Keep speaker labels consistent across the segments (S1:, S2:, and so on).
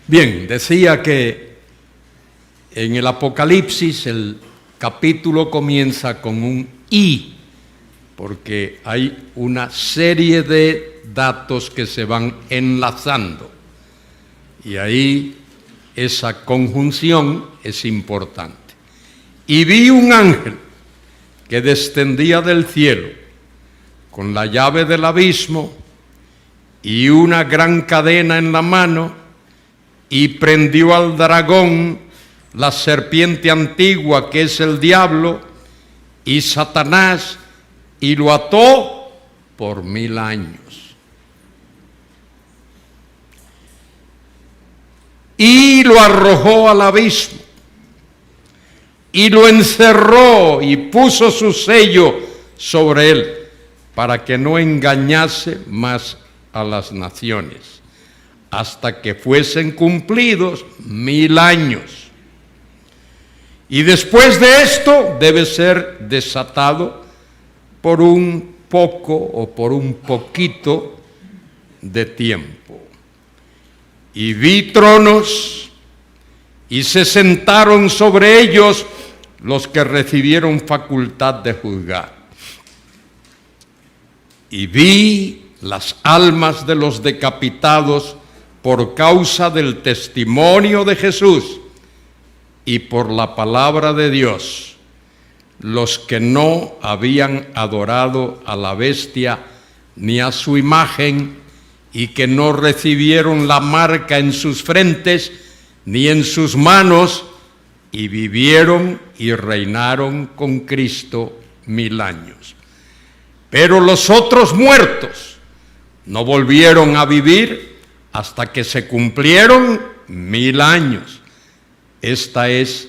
S1: Bien, decía que en el Apocalipsis el capítulo comienza con un "y", porque hay una serie de datos que se van enlazando. Y ahí esa conjunción es importante. Y vi un ángel que descendía del cielo con la llave del abismo y una gran cadena en la mano, y prendió al dragón, la serpiente antigua que es el diablo y Satanás, y lo ató por 1000 años. Y lo arrojó al abismo, y lo encerró y puso su sello sobre él, para que no engañase más a las naciones, hasta que fuesen cumplidos 1000 años. Y después de esto debe ser desatado por un poco o por un poquito de tiempo. Y vi tronos, y se sentaron sobre ellos los que recibieron facultad de juzgar. Y vi las almas de los decapitados por causa del testimonio de Jesús y por la palabra de Dios, los que no habían adorado a la bestia ni a su imagen, y que no recibieron la marca en sus frentes ni en sus manos, y vivieron y reinaron con Cristo 1000 años. Pero los otros muertos no volvieron a vivir hasta que se cumplieron 1000 años. Esta es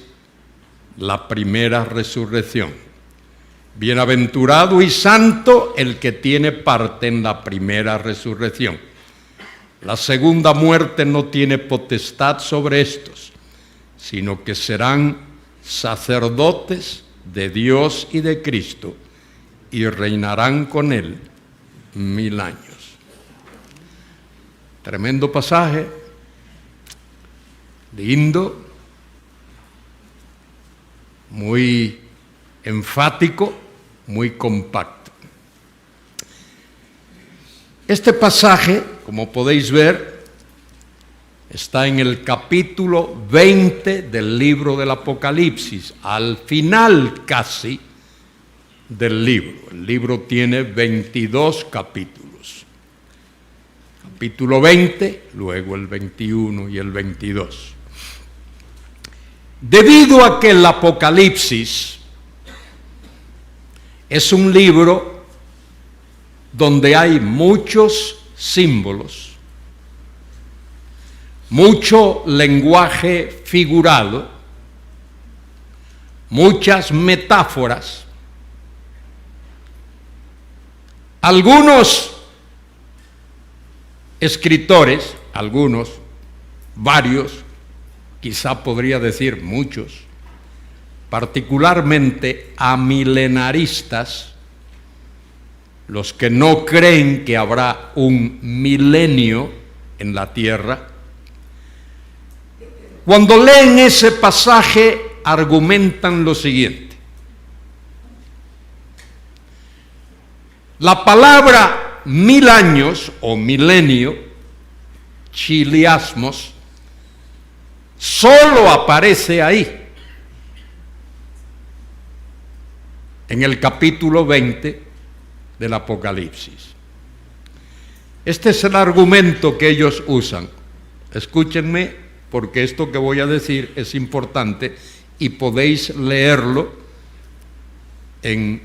S1: la primera resurrección. Bienaventurado y santo el que tiene parte en la primera resurrección. La segunda muerte no tiene potestad sobre estos, sino que serán sacerdotes de Dios y de Cristo, y reinarán con él 1000 años. Tremendo pasaje, lindo, muy enfático, muy compacto. Este pasaje, como podéis ver, está en el capítulo 20 del libro del Apocalipsis, al final casi del libro. El libro tiene 22 capítulos. Capítulo 20, luego el 21 y el 22. Debido a que el Apocalipsis es un libro donde hay muchos símbolos, mucho lenguaje figurado, muchas metáforas, algunos escritores, varios, quizá podría decir muchos, particularmente amilenaristas, los que no creen que habrá un milenio en la tierra, cuando leen ese pasaje argumentan lo siguiente: la palabra 1000 años o milenio, chiliasmos, solo aparece ahí, en el capítulo 20 del Apocalipsis. Este es el argumento que ellos usan. Escúchenme, porque esto que voy a decir es importante y podéis leerlo en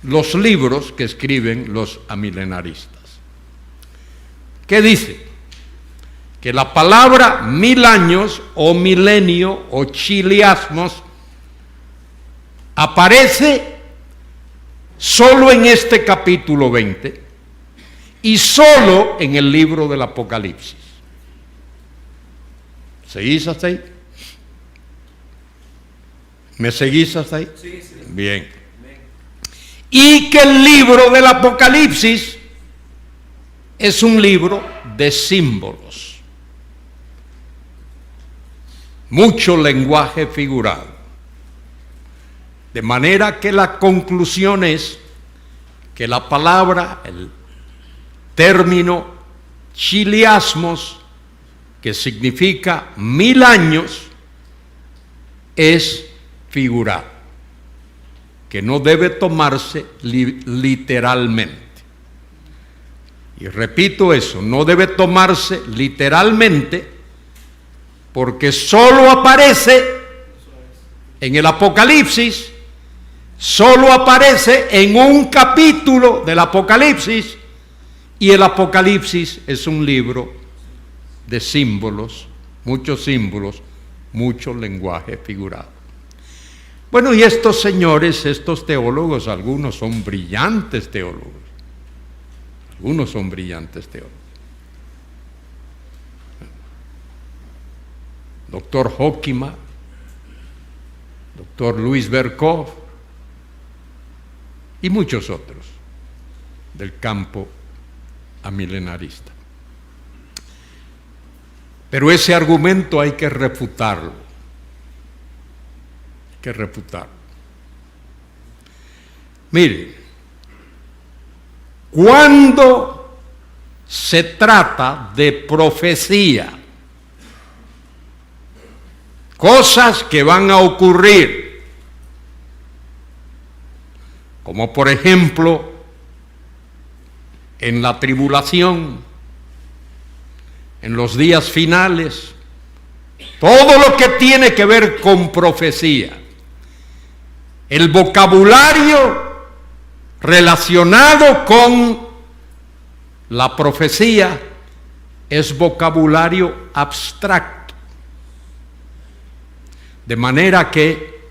S1: los libros que escriben los amilenaristas. ¿Qué dice? Que la palabra 1000 años o milenio o chiliasmos aparece solo en este capítulo 20 y solo en el libro del Apocalipsis. ¿Seguís hasta ahí? ¿Me seguís hasta ahí?
S2: Sí, sí.
S1: Bien. Y que el libro del Apocalipsis es un libro de símbolos. mucho lenguaje figurado. De manera que la conclusión es que la palabra, el término chiliasmos, que significa 1000 años, es figurado, que no debe tomarse literalmente. Y repito eso, no debe tomarse literalmente, porque solo aparece en el Apocalipsis, solo aparece en un capítulo del Apocalipsis, y el Apocalipsis es un libro de símbolos, mucho lenguaje figurado. Bueno, y estos señores, estos teólogos, algunos son brillantes teólogos. Doctor Hoekema, doctor Luis Berkhoff y muchos otros del campo amilenarista. Pero ese argumento hay que refutarlo. Mire, cuando se trata de profecía, cosas que van a ocurrir, como por ejemplo en la tribulación, en los días finales, todo lo que tiene que ver con profecía, el vocabulario relacionado con la profecía es vocabulario abstracto, de manera que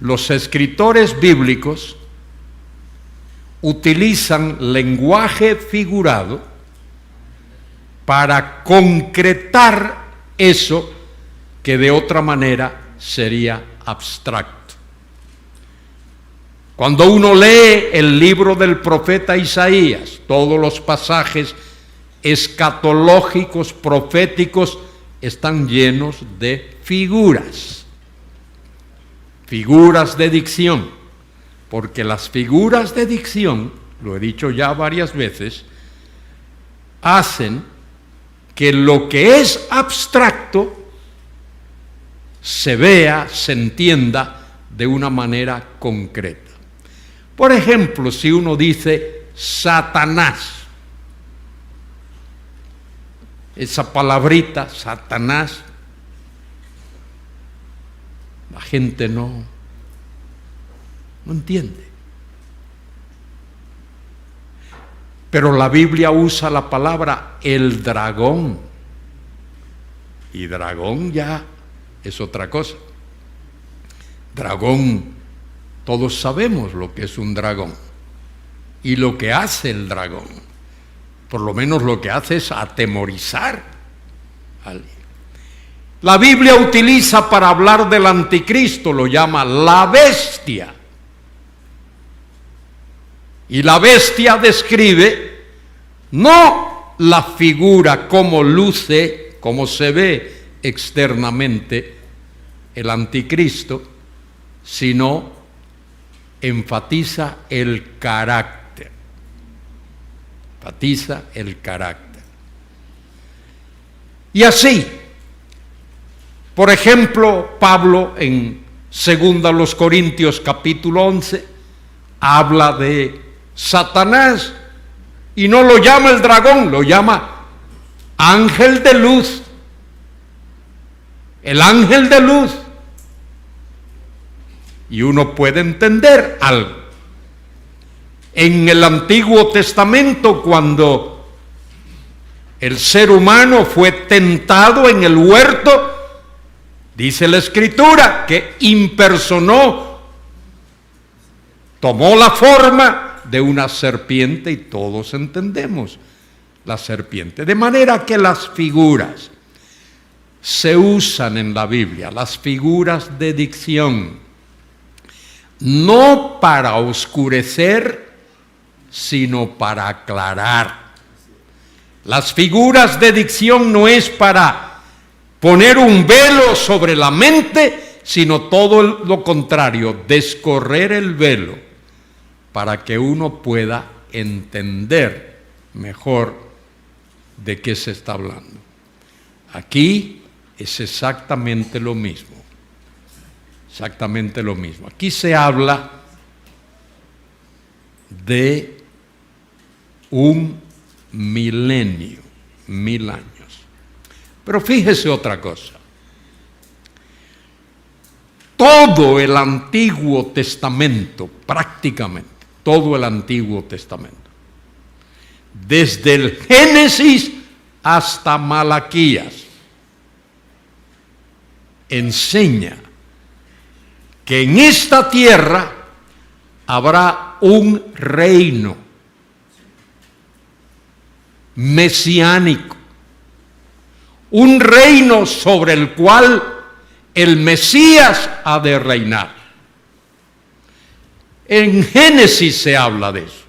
S1: los escritores bíblicos utilizan lenguaje figurado para concretar eso que de otra manera sería abstracto. Cuando uno lee el libro del profeta Isaías, todos los pasajes escatológicos, proféticos, están llenos de figuras de dicción, porque las figuras de dicción, lo he dicho ya varias veces, hacen que lo que es abstracto se vea, se entienda de una manera concreta. Por ejemplo, si uno dice Satanás, esa palabrita, Satanás, la gente no entiende. Pero la Biblia usa la palabra el dragón, y dragón ya es otra cosa. Dragón, todos sabemos lo que es un dragón y lo que hace el dragón. Por lo menos lo que hace es atemorizar a alguien. La Biblia utiliza para hablar del anticristo, lo llama la bestia. Y la bestia describe no la figura como luce, como se ve externamente el anticristo, sino enfatiza el carácter. Enfatiza el carácter. Y así, por ejemplo, Pablo en 2 Corintios capítulo 11 habla de Satanás y no lo llama el dragón, lo llama ángel de luz. El ángel de luz. Y uno puede entender algo. En el Antiguo Testamento, cuando el ser humano fue tentado en el huerto, dice la Escritura que impersonó, tomó la forma de una serpiente, y todos entendemos la serpiente. De manera que las figuras se usan en la Biblia, las figuras de dicción, no para oscurecer, sino para aclarar. Las figuras de dicción no es para poner un velo sobre la mente, sino todo lo contrario, descorrer el velo para que uno pueda entender mejor de qué se está hablando. Aquí es exactamente lo mismo. Exactamente lo mismo. Aquí se habla de un milenio, 1000 años. Pero fíjese otra cosa. Todo el Antiguo Testamento, prácticamente, todo el Antiguo Testamento, desde el Génesis hasta Malaquías, enseña que en esta tierra habrá un reino mesiánico, un reino sobre el cual el Mesías ha de reinar. En Génesis se habla de eso.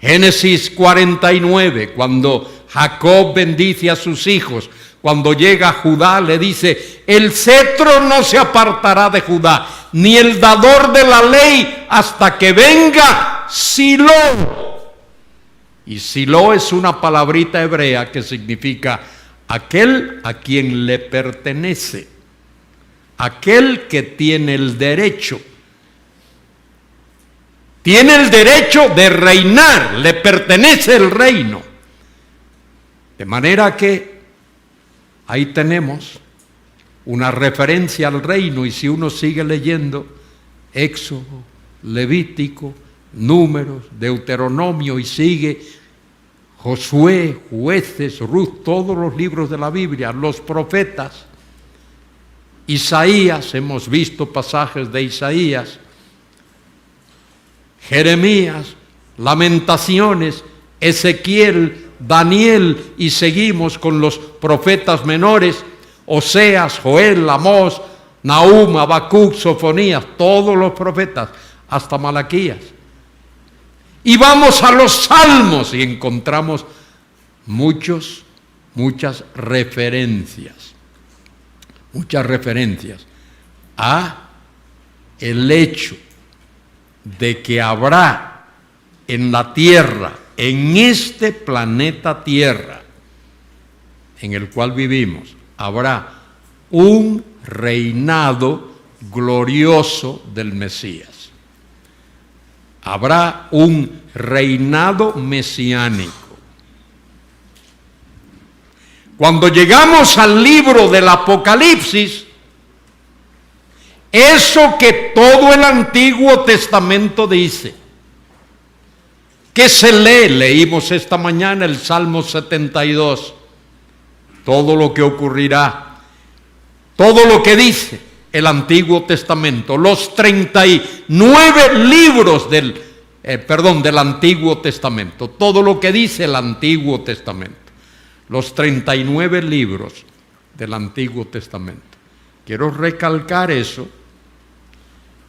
S1: Génesis 49, cuando Jacob bendice a sus hijos, cuando llega Judá le dice: el cetro no se apartará de Judá, ni el dador de la ley hasta que venga Silo. Y Silo es una palabrita hebrea que significa aquel a quien le pertenece, aquel que tiene el derecho. Tiene el derecho de reinar, le pertenece el reino. De manera que ahí tenemos una referencia al reino, y si uno sigue leyendo Éxodo, Levítico, Números, Deuteronomio, y sigue Josué, Jueces, Ruth, todos los libros de la Biblia, los profetas, Isaías, hemos visto pasajes de Isaías, Jeremías, Lamentaciones, Ezequiel, Daniel, y seguimos con los profetas menores, Oseas, Joel, Amós, Nahum, Habacuc, Sofonías, todos los profetas, hasta Malaquías. Y vamos a los salmos y encontramos muchas referencias a el hecho de que habrá en la tierra, en este planeta Tierra, en el cual vivimos, habrá un reinado glorioso del Mesías. Habrá un reinado mesiánico. Cuando llegamos al libro del Apocalipsis, eso que todo el Antiguo Testamento dice, que se leímos esta mañana el Salmo 72, todo lo que ocurrirá, todo lo que dice el Antiguo Testamento, los 39 libros del Antiguo Testamento, todo lo que dice el Antiguo Testamento, los 39 libros del Antiguo Testamento. Quiero recalcar eso,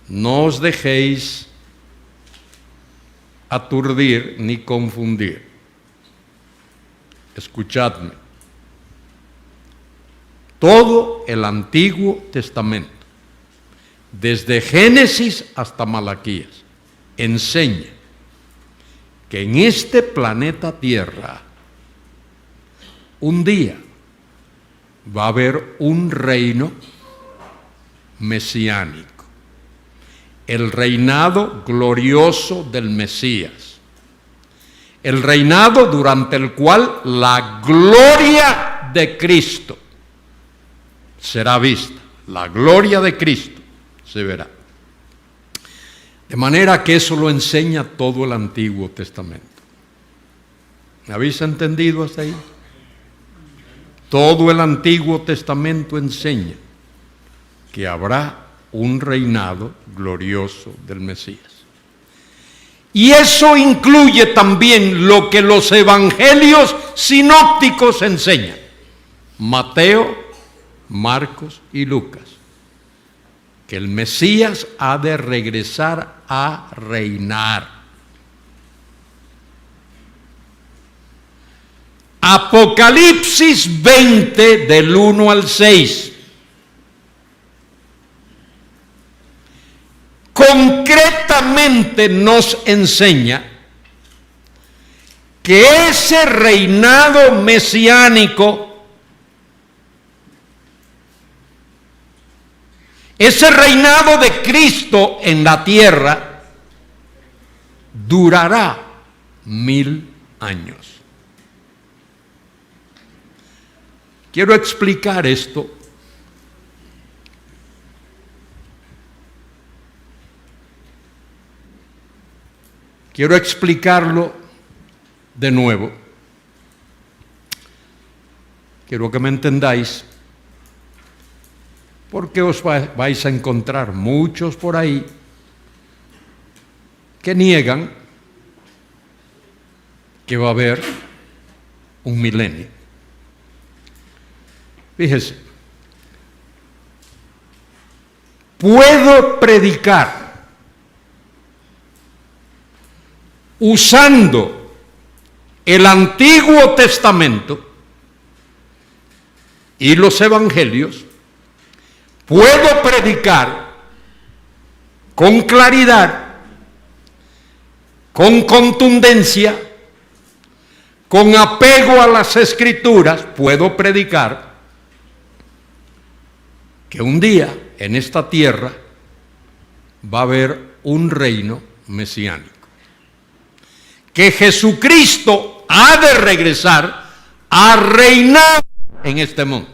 S1: no os dejéis aturdir ni confundir. Escuchadme. Todo el Antiguo Testamento, desde Génesis hasta Malaquías, enseña que en este planeta Tierra un día va a haber un reino mesiánico, el reinado glorioso del Mesías, el reinado durante el cual la gloria de Cristo será vista, la gloria de Cristo se verá. De manera que eso lo enseña todo el Antiguo Testamento. ¿Me habéis entendido hasta ahí? Todo el Antiguo Testamento enseña que habrá un reinado glorioso del Mesías. Y eso incluye también lo que los evangelios sinópticos enseñan. Mateo, Marcos y Lucas, que el Mesías ha de regresar a reinar. Apocalipsis 20 del 1 al 6. Concretamente nos enseña que ese reinado mesiánico, ese reinado de Cristo en la tierra, durará 1000 años. Quiero explicar esto. Quiero explicarlo de nuevo. Quiero que me entendáis, porque os vais a encontrar muchos por ahí que niegan que va a haber un milenio. Fíjese, puedo predicar usando el Antiguo Testamento y los Evangelios, puedo predicar con claridad, con contundencia, con apego a las Escrituras, puedo predicar que un día en esta tierra va a haber un reino mesiánico, que Jesucristo ha de regresar a reinar en este mundo,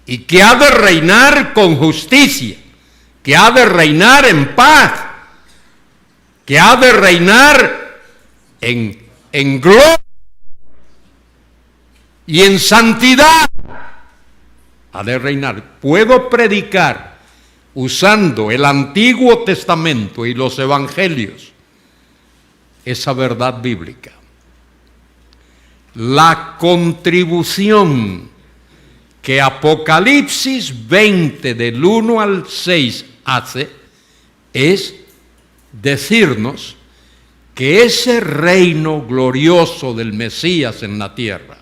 S1: y que ha de reinar con justicia, que ha de reinar en paz, que ha de reinar en gloria y en santidad. Ha de reinar. Puedo predicar usando el Antiguo Testamento y los Evangelios esa verdad bíblica. La contribución que Apocalipsis 20 del 1 al 6 hace es decirnos que ese reino glorioso del Mesías en la tierra,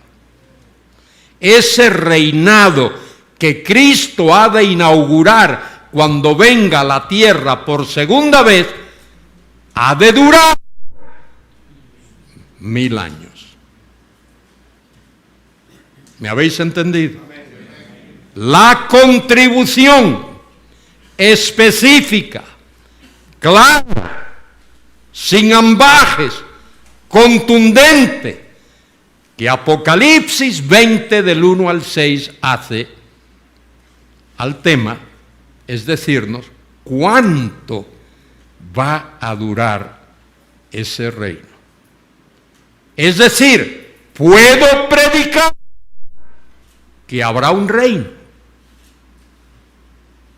S1: ese reinado que Cristo ha de inaugurar cuando venga a la tierra por segunda vez, ha de durar 1000 años. ¿Me habéis entendido? La contribución específica, clara, sin ambajes, contundente, que Apocalipsis 20 del 1 al 6 hace al tema, es decirnos cuánto va a durar ese reino. Es decir, puedo predicar que habrá un reino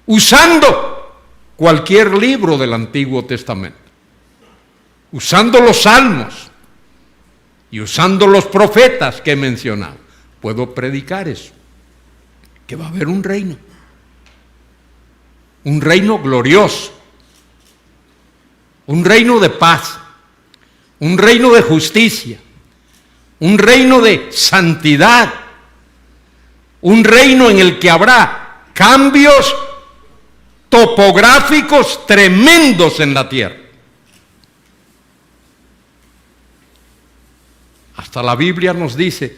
S1: usando cualquier libro del Antiguo Testamento, usando los salmos y usando los profetas que he mencionado. Puedo predicar eso, que va a haber un reino glorioso, un reino de paz, un reino de justicia, un reino de santidad, un reino en el que habrá cambios topográficos tremendos en la tierra. Hasta la Biblia nos dice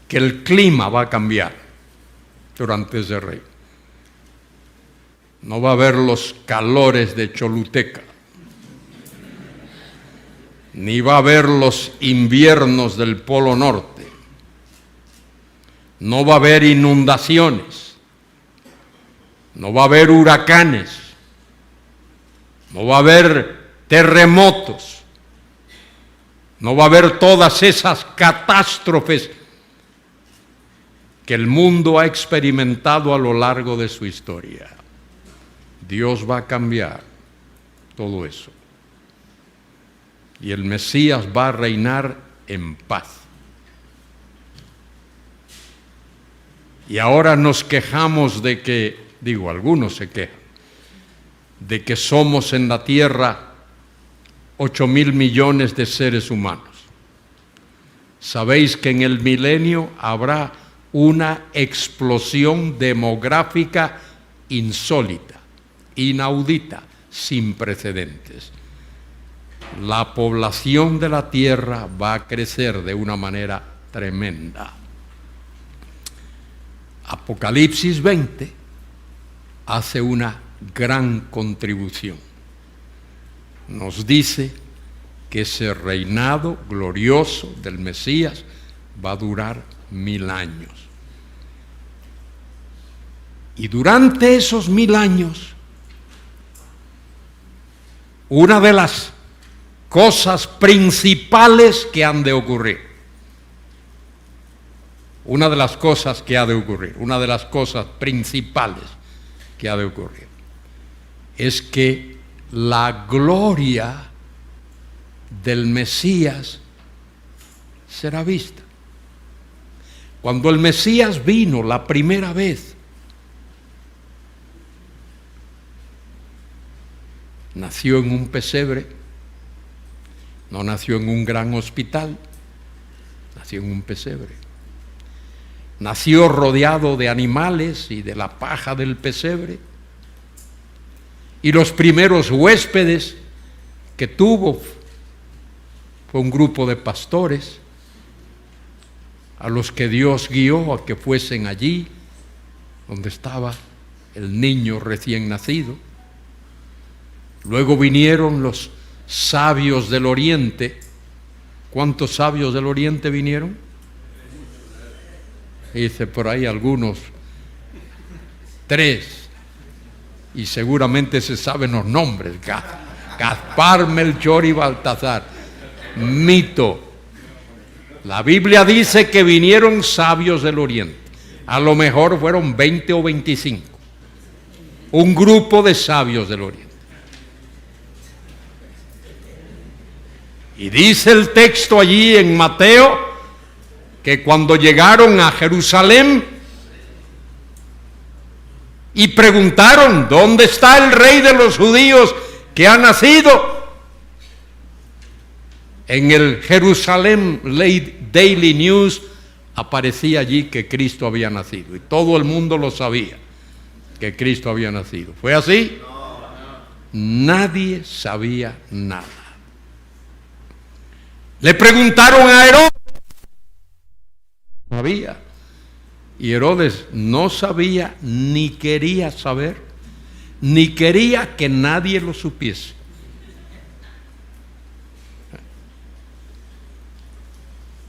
S1: que el clima va a cambiar durante ese reino. No va a haber los calores de Choluteca, ni va a haber los inviernos del Polo Norte, no va a haber inundaciones, no va a haber huracanes, no va a haber terremotos, no va a haber todas esas catástrofes que el mundo ha experimentado a lo largo de su historia. Dios va a cambiar todo eso. Y el Mesías va a reinar en paz. Y ahora nos quejamos de que, algunos se quejan, de que somos en la tierra 8.000 millones de seres humanos. Sabéis que en el milenio habrá una explosión demográfica insólita, inaudita, sin precedentes. La población de la tierra va a crecer de una manera tremenda. Apocalipsis 20 hace una gran contribución. Nos dice que ese reinado glorioso del Mesías va a durar 1000 años. Y durante esos 1000 años, una de las cosas principales que han de ocurrir, una de las cosas principales que ha de ocurrir, es que la gloria del Mesías será vista. Cuando el Mesías vino la primera vez, nació en un pesebre, no nació en un gran hospital, nació en un pesebre. Nació rodeado de animales y de la paja del pesebre. Y los primeros huéspedes que tuvo fue un grupo de pastores a los que Dios guió a que fuesen allí donde estaba el niño recién nacido. Luego vinieron los sabios del Oriente. ¿Cuántos sabios del Oriente vinieron? Dice por ahí algunos, 3. Y seguramente se saben los nombres: Gaspar, Melchor y Baltasar. Mito. La Biblia dice que vinieron sabios del Oriente. A lo mejor fueron 20 o 25. Un grupo de sabios del Oriente. Y dice el texto allí en Mateo que cuando llegaron a Jerusalén y preguntaron: ¿dónde está el rey de los judíos que ha nacido? En el Jerusalem Daily News aparecía allí que Cristo había nacido, y todo el mundo lo sabía, que Cristo había nacido. ¿Fue así? Nadie sabía nada. Le preguntaron a Herodes, sabía, y Herodes no sabía, ni quería saber, ni quería que nadie lo supiese.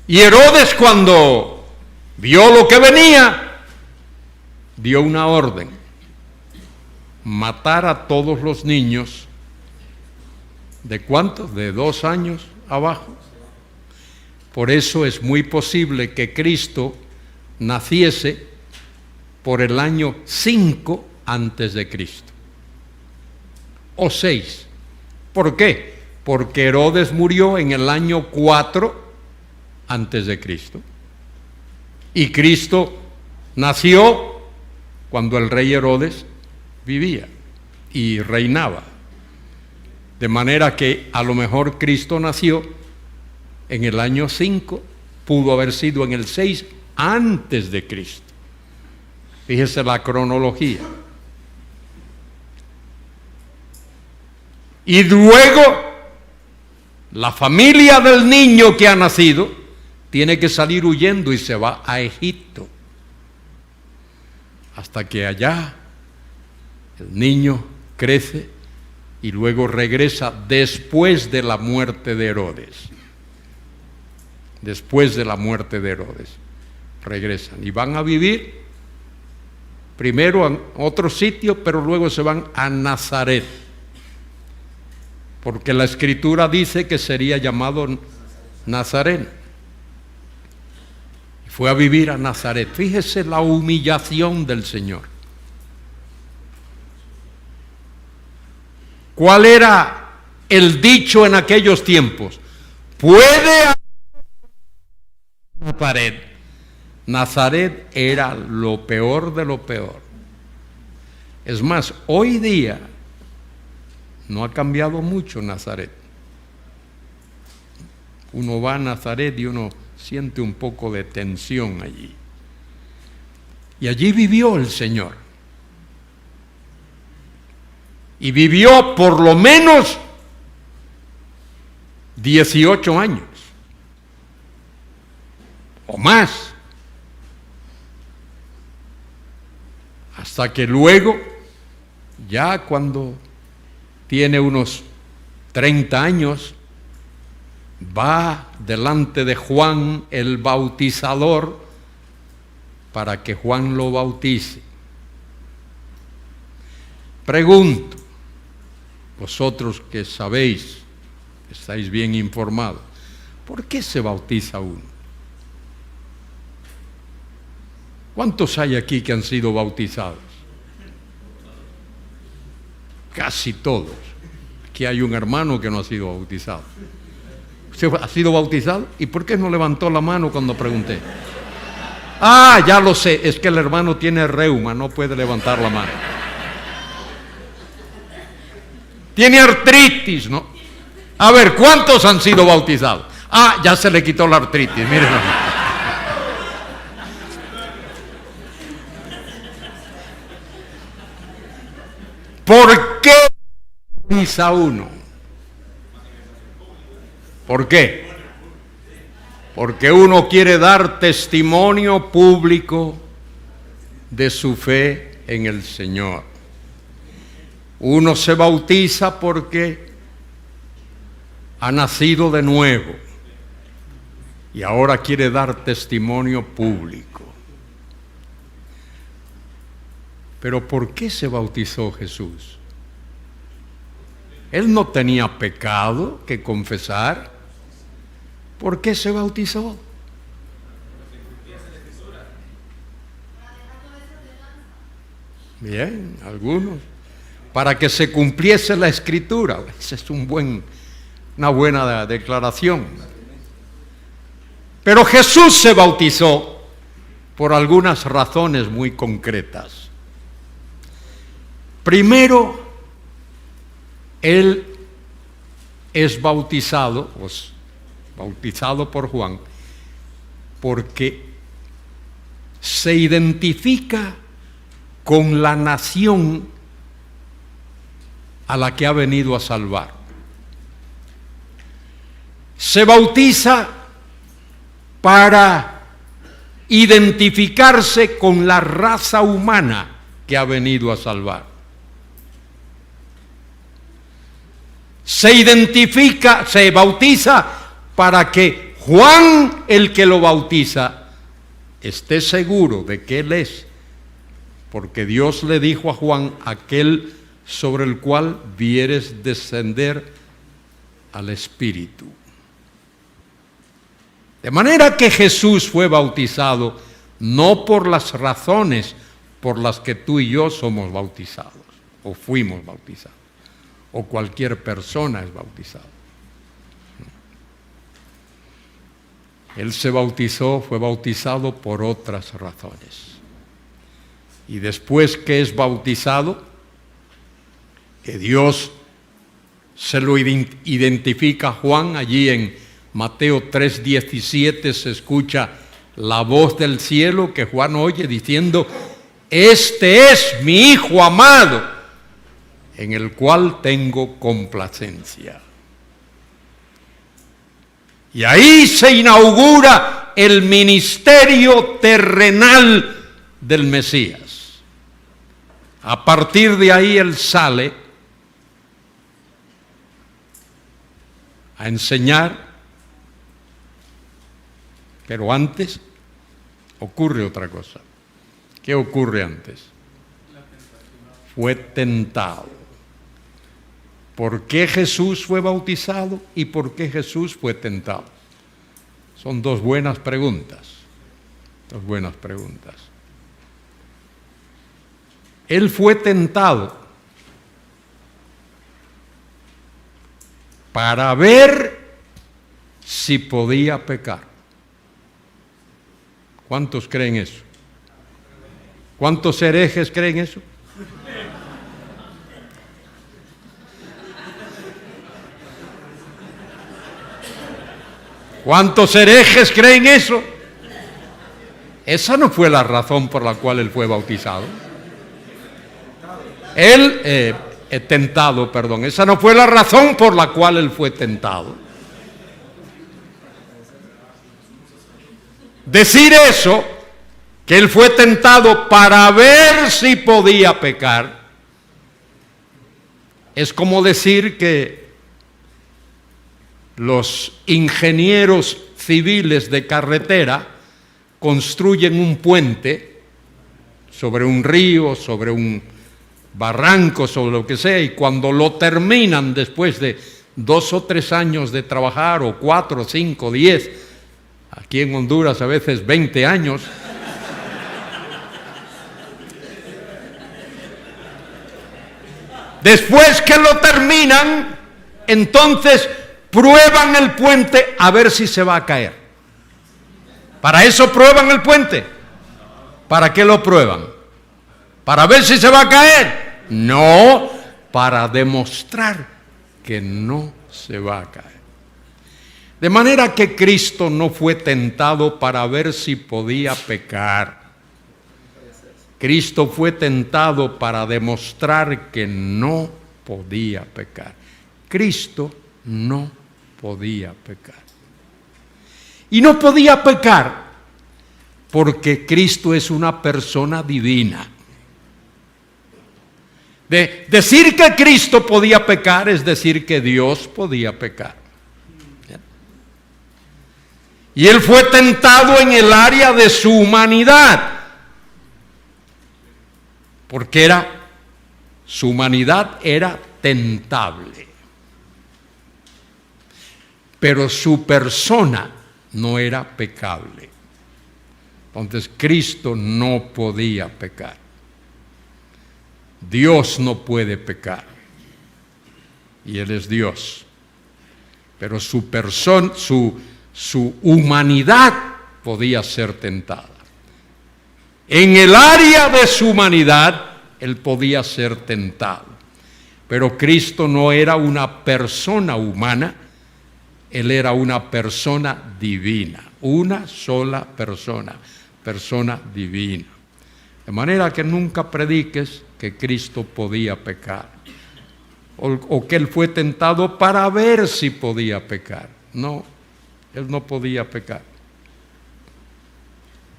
S1: Y Herodes, cuando vio lo que venía, dio una orden: matar a todos los niños. ¿De cuántos? De 2 años abajo. Por eso es muy posible que Cristo naciese por el año 5 antes de Cristo, o 6. ¿Por qué? Porque Herodes murió en el año 4 antes de Cristo, y Cristo nació cuando el rey Herodes vivía y reinaba. De manera que a lo mejor Cristo nació en el año 5, pudo haber sido en el 6 antes de Cristo. Fíjese la cronología. Y luego, la familia del niño que ha nacido tiene que salir huyendo y se va a Egipto, hasta que allá el niño crece y luego regresa después de la muerte de Herodes. Después de la muerte de Herodes, regresan y van a vivir primero en otro sitio, pero luego se van a Nazaret, porque la Escritura dice que sería llamado Nazareno. Fue a vivir a Nazaret. Fíjese la humillación del Señor. ¿Cuál era el dicho en aquellos tiempos? Puede Nazaret. Nazaret era lo peor de lo peor. Es más, hoy día no ha cambiado mucho Nazaret. Uno va a Nazaret y uno siente un poco de tensión allí. Y allí vivió el Señor. Y vivió por lo menos 18 años o más, hasta que luego, ya cuando tiene unos 30 años, va delante de Juan el Bautizador para que Juan lo bautice. Pregunto, vosotros que sabéis, estáis bien informados, ¿por qué se bautiza uno? ¿Cuántos hay aquí que han sido bautizados? Casi todos. Aquí hay un hermano que no ha sido bautizado. ¿Usted ha sido bautizado? ¿Y por qué no levantó la mano cuando pregunté? Ah, ya lo sé, es que el hermano tiene reuma, no puede levantar la mano. Tiene artritis, ¿no? A ver, ¿cuántos han sido bautizados? Ah, ya se le quitó la artritis, miren. ¿Por qué bautiza uno? ¿Por qué? Porque uno quiere dar testimonio público de su fe en el Señor. Uno se bautiza porque ha nacido de nuevo y ahora quiere dar testimonio público. Pero ¿por qué se bautizó Jesús? Él no tenía pecado que confesar. ¿Por qué se bautizó? Bien, algunos. Para que se cumpliese la Escritura. Esa es una buena declaración. Pero Jesús se bautizó por algunas razones muy concretas. Primero, Él es bautizado por Juan, porque se identifica con la nación a la que ha venido a salvar. Se bautiza para identificarse con la raza humana que ha venido a salvar. Se bautiza para que Juan, el que lo bautiza, esté seguro de que Él es, porque Dios le dijo a Juan: aquel sobre el cual vieres descender al Espíritu. De manera que Jesús fue bautizado no por las razones por las que tú y yo somos bautizados, o fuimos bautizados, o cualquier persona es bautizada. Él fue bautizado por otras razones. Y después que es bautizado, que Dios se lo identifica a Juan, allí en Mateo 3:17 se escucha la voz del cielo que Juan oye diciendo: este es mi Hijo amado, en el cual tengo complacencia. Y ahí se inaugura el ministerio terrenal del Mesías. A partir de ahí Él sale a enseñar, pero antes ocurre otra cosa. ¿Qué ocurre antes? Fue tentado. ¿Por qué Jesús fue bautizado y por qué Jesús fue tentado? Son dos buenas preguntas. Él fue tentado para ver si podía pecar. ¿Cuántos creen eso? ¿Cuántos herejes creen eso? ¿Cuántos herejes creen eso? Esa no fue la razón por la cual él fue bautizado. Tentado, perdón. Esa no fue la razón por la cual él fue tentado. Decir eso, que él fue tentado para ver si podía pecar, es como decir que los ingenieros civiles de carretera construyen un puente sobre un río, sobre un barranco, sobre lo que sea, y cuando lo terminan después de 2 o 3 años de trabajar, o 4, 5, 10, aquí en Honduras a veces 20 años, después que lo terminan, entonces prueban el puente a ver si se va a caer. Para eso prueban el puente. ¿Para qué lo prueban? ¿Para ver si se va a caer? No, para demostrar que no se va a caer. De manera que Cristo no fue tentado para ver si podía pecar. Cristo fue tentado para demostrar que no podía pecar. Cristo no podía pecar. Y no podía pecar porque Cristo es una persona divina. Decir que Cristo podía pecar es decir que Dios podía pecar. Y él fue tentado en el área de su humanidad, porque su humanidad era tentable, pero su persona no era pecable. Entonces Cristo no podía pecar. Dios no puede pecar, y Él es Dios, pero su persona, su humanidad podía ser tentada. En el área de su humanidad, Él podía ser tentado. Pero Cristo no era una persona humana, Él era una persona divina, una sola persona, persona divina. De manera que nunca prediques que Cristo podía pecar, o que Él fue tentado para ver si podía pecar. No, Él no podía pecar.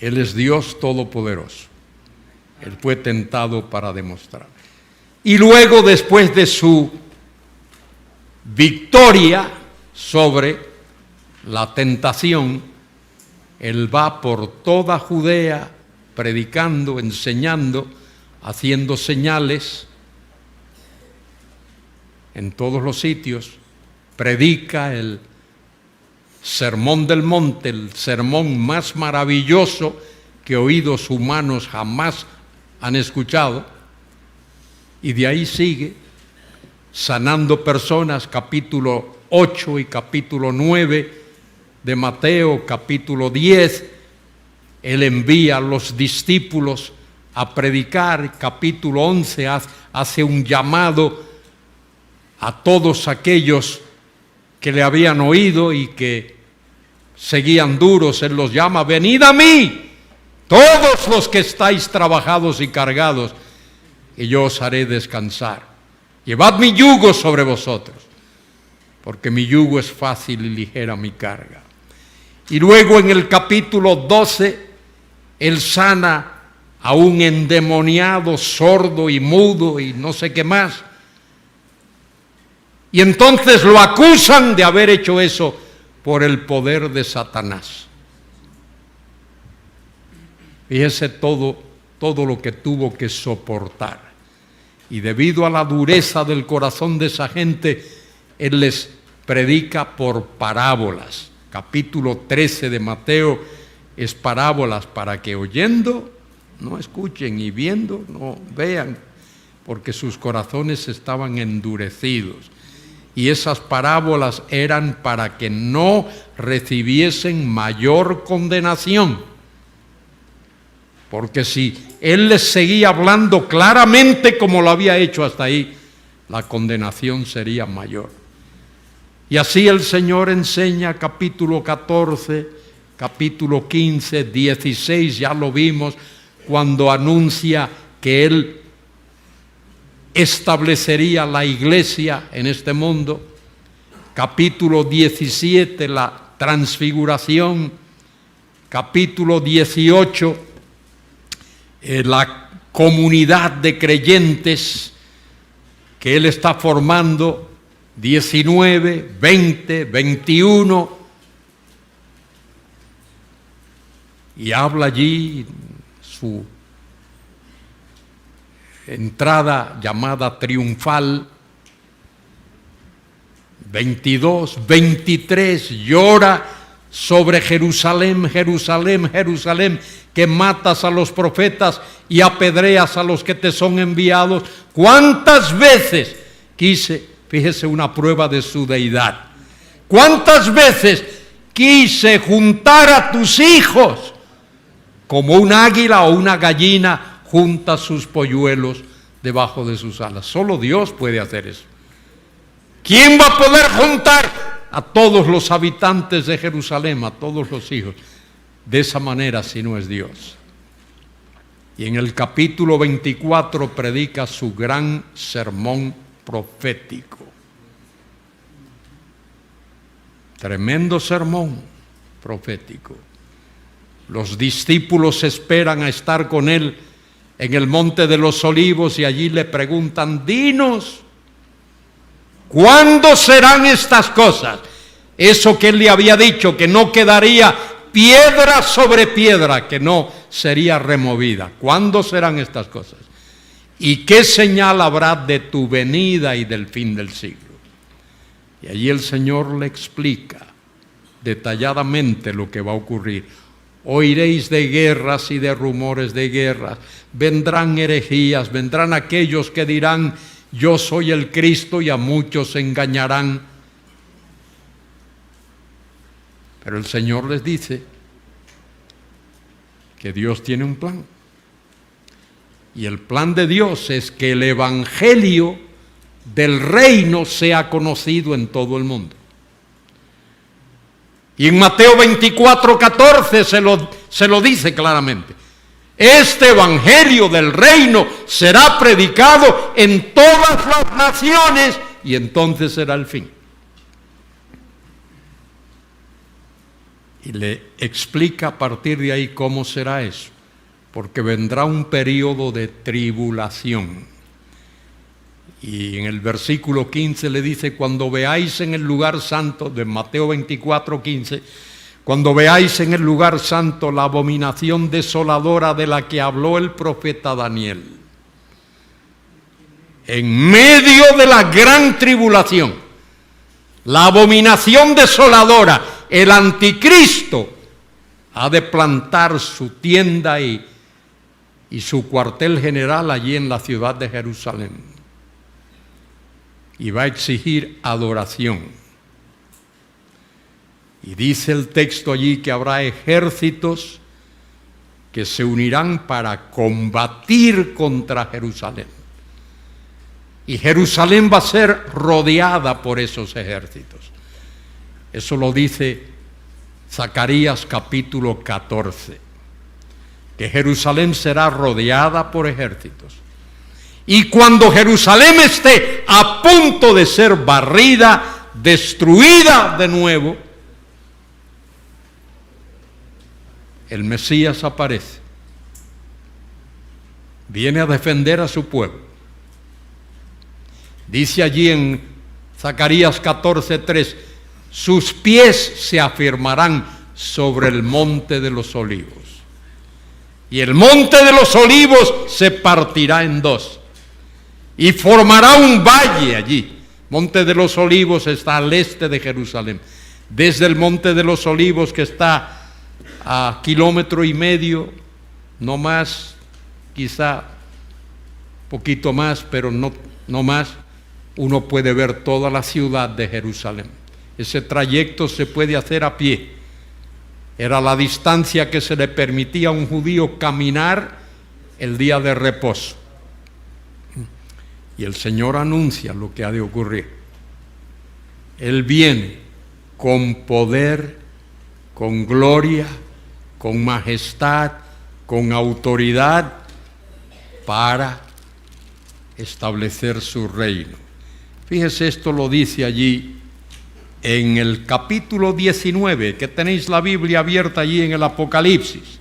S1: Él es Dios todopoderoso. Él fue tentado para demostrar. Y luego, después de su victoria sobre la tentación, Él va por toda Judea predicando, enseñando, haciendo señales en todos los sitios. Predica el Sermón del Monte, el sermón más maravilloso que oídos humanos jamás han escuchado, y de ahí sigue sanando personas, capítulo 8 y capítulo 9 de Mateo, capítulo 10, Él envía a los discípulos a predicar, capítulo 11 hace un llamado a todos aquellos que le habían oído y que seguían duros. Él los llama: venid a mí, todos los que estáis trabajados y cargados, y yo os haré descansar. Llevad mi yugo sobre vosotros, porque mi yugo es fácil y ligera mi carga. Y luego en el capítulo 12, Él sana a un endemoniado, sordo y mudo y no sé qué más. Y entonces lo acusan de haber hecho eso por el poder de Satanás. Fíjese todo lo que tuvo que soportar. Y debido a la dureza del corazón de esa gente, Él les predica por parábolas. Capítulo 13 de Mateo es parábolas para que oyendo no escuchen y viendo no vean, porque sus corazones estaban endurecidos. Y esas parábolas eran para que no recibiesen mayor condenación. Porque si Él les seguía hablando claramente como lo había hecho hasta ahí, la condenación sería mayor. Y así el Señor enseña capítulo 14, capítulo 15, 16, ya lo vimos, cuando anuncia que Él establecería la iglesia en este mundo. Capítulo 17, la transfiguración. Capítulo 18, la comunidad de creyentes que Él está formando. 19, 20, 21. Y habla allí su entrada llamada triunfal. 22, 23, llora sobre Jerusalén, Jerusalén, Jerusalén, que matas a los profetas y apedreas a los que te son enviados. ¿Cuántas veces quise, fíjese una prueba de su deidad, cuántas veces quise juntar a tus hijos como un águila o una gallina junta sus polluelos debajo de sus alas? Solo Dios puede hacer eso. ¿Quién va a poder juntar a todos los habitantes de Jerusalén, a todos los hijos, de esa manera si no es Dios? Y en el capítulo 24 predica su gran sermón profético. Tremendo sermón profético. Los discípulos esperan a estar con Él en el Monte de los Olivos y allí le preguntan: dinos, ¿cuándo serán estas cosas? Eso que Él le había dicho, que no quedaría piedra sobre piedra, que no sería removida. ¿Cuándo serán estas cosas? ¿Y qué señal habrá de tu venida y del fin del siglo? Y allí el Señor le explica detalladamente lo que va a ocurrir. Oiréis de guerras y de rumores de guerras. Vendrán herejías, vendrán aquellos que dirán: yo soy el Cristo, y a muchos engañarán. Pero el Señor les dice que Dios tiene un plan. Y el plan de Dios es que el evangelio del reino sea conocido en todo el mundo. Y en Mateo 24, 14 se lo dice claramente: este evangelio del reino será predicado en todas las naciones y entonces será el fin. Y le explica a partir de ahí cómo será eso, porque vendrá un periodo de tribulación. Y en el versículo 15 le dice: cuando veáis en el lugar santo, de Mateo 24, 15, cuando veáis en el lugar santo la abominación desoladora de la que habló el profeta Daniel, en medio de la gran tribulación, la abominación desoladora, el anticristo ha de plantar su tienda y su cuartel general allí en la ciudad de Jerusalén. Y va a exigir adoración. Y dice el texto allí que habrá ejércitos que se unirán para combatir contra Jerusalén. Y Jerusalén va a ser rodeada por esos ejércitos. Eso lo dice Zacarías capítulo 14, que Jerusalén será rodeada por ejércitos. Y cuando Jerusalén esté a punto de ser barrida, destruida de nuevo, el Mesías aparece. Viene a defender a su pueblo. Dice allí en Zacarías 14:3: sus pies se afirmarán sobre el monte de los olivos. Y el monte de los olivos se partirá en dos. Y formará un valle allí. Monte de los Olivos está al este de Jerusalén. Desde el Monte de los Olivos, que está a 1,5 kilómetros, no más, quizá poquito más, pero no más, uno puede ver toda la ciudad de Jerusalén. Ese trayecto se puede hacer a pie. Era la distancia que se le permitía a un judío caminar el día de reposo. Y el Señor anuncia lo que ha de ocurrir. Él viene con poder, con gloria, con majestad, con autoridad para establecer su reino. Fíjese, esto lo dice allí en el capítulo 19, que tenéis la Biblia abierta allí en el Apocalipsis.